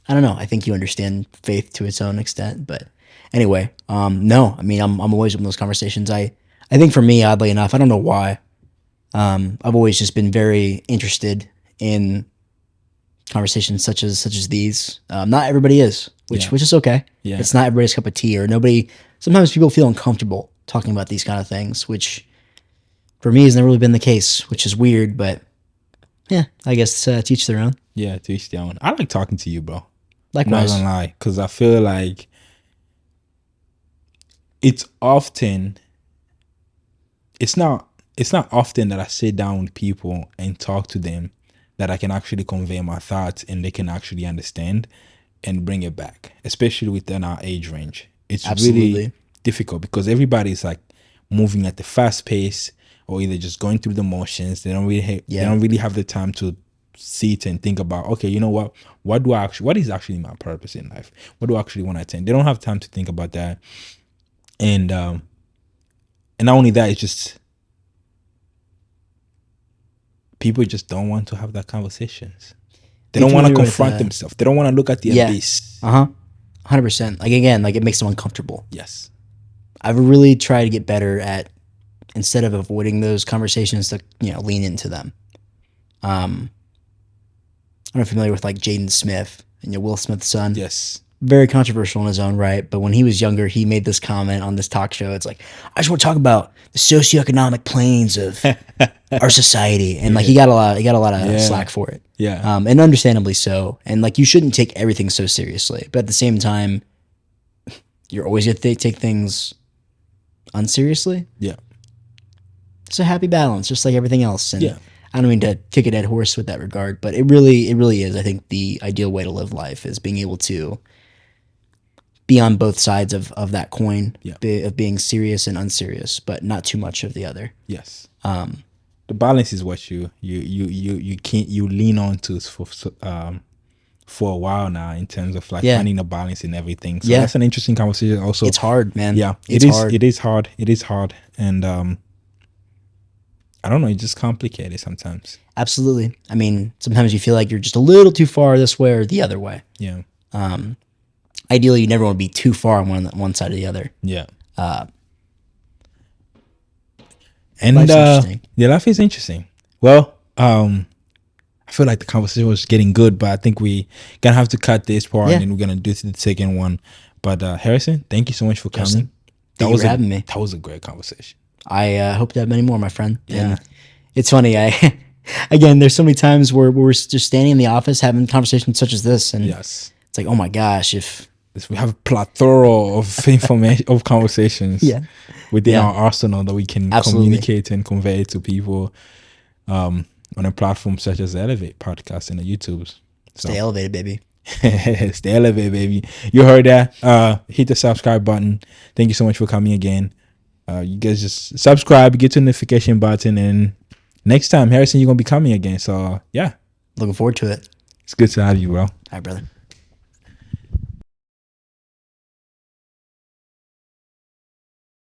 I don't know. I think you understand faith to its own extent. But anyway, no, I mean, I'm always in those conversations. I think for me, oddly enough, I don't know why, I've always just been very interested in conversations such as these. Not everybody is, which is okay. Yeah. It's not everybody's cup of tea, or nobody. Sometimes people feel uncomfortable talking about these kind of things, which for me has never really been the case, which is weird. But yeah, I guess to each their own. Yeah, to each their own. I like talking to you, bro. I'm not Likewise. gonna lie, because I feel like it's often it's not often that I sit down with people and talk to them that I can actually convey my thoughts and they can actually understand and bring it back, especially within our age range. It's really Absolutely. difficult because everybody's like moving at the fast pace or either just going through the motions. They don't really they Yeah. don't really have the time to sit and think about, okay, you know what is actually my purpose in life? What do I actually want to attain? They don't have time to think about that. And not only that, it's just people just don't want to have that conversations. They Are you don't want to familiar with confront themselves. They don't want to look at the yeah. abyss. 100%. Like again, like it makes them uncomfortable. Yes. I've really tried to get better at, instead of avoiding those conversations, to lean into them. I'm not familiar with like Jaden Smith, Will Smith's son. Yes. Very controversial in his own right, but when he was younger, he made this comment on this talk show. It's like, I just want to talk about the socioeconomic planes of our society, and like he got a lot of slack for it. Yeah. And understandably so. And like you shouldn't take everything so seriously, but at the same time, you're always gonna take things unseriously. Yeah. It's a happy balance, just like everything else. And Yeah. I don't mean to kick a dead horse with that regard, but it really is. I think the ideal way to live life is being able to be on both sides of that coin, Yeah. of being serious and unserious, but not too much of the other. Yes. The balance is what you can't you lean on to for a while now in terms of like Yeah. finding a balance in everything. So Yeah. that's an interesting conversation. Also, It's hard, man. yeah, It's hard. It is hard. It is hard, and I don't know. It's just complicated sometimes. Absolutely. I mean, sometimes you feel like you're just a little too far this way or the other way. Yeah. Ideally, you never want to be too far on one side or the other. Yeah. Life's interesting. Yeah, life is interesting. Well, I feel like the conversation was getting good, but I think we gonna have to cut this part Yeah. and then we're gonna do the second one. But Harrison, thank you so much for coming. Justin, thank you for having me. That was a great conversation. I hope to have many more, my friend. Yeah. And it's funny. Again, there's so many times where we're just standing in the office having conversations such as this, and Yes. it's like, oh my gosh, if We have a plethora of information of conversations within Yeah. our arsenal that we can Absolutely. communicate and convey to people on a platform such as the Elevate podcast and the YouTubes. So stay elevated, baby. stay elevated, baby. You heard that. Hit the subscribe button. Thank you so much for coming again. You guys just subscribe, get the notification button, and next time, Harrison, you're gonna be coming again. So yeah, Looking forward to it. it's good to have you, bro. All right, brother.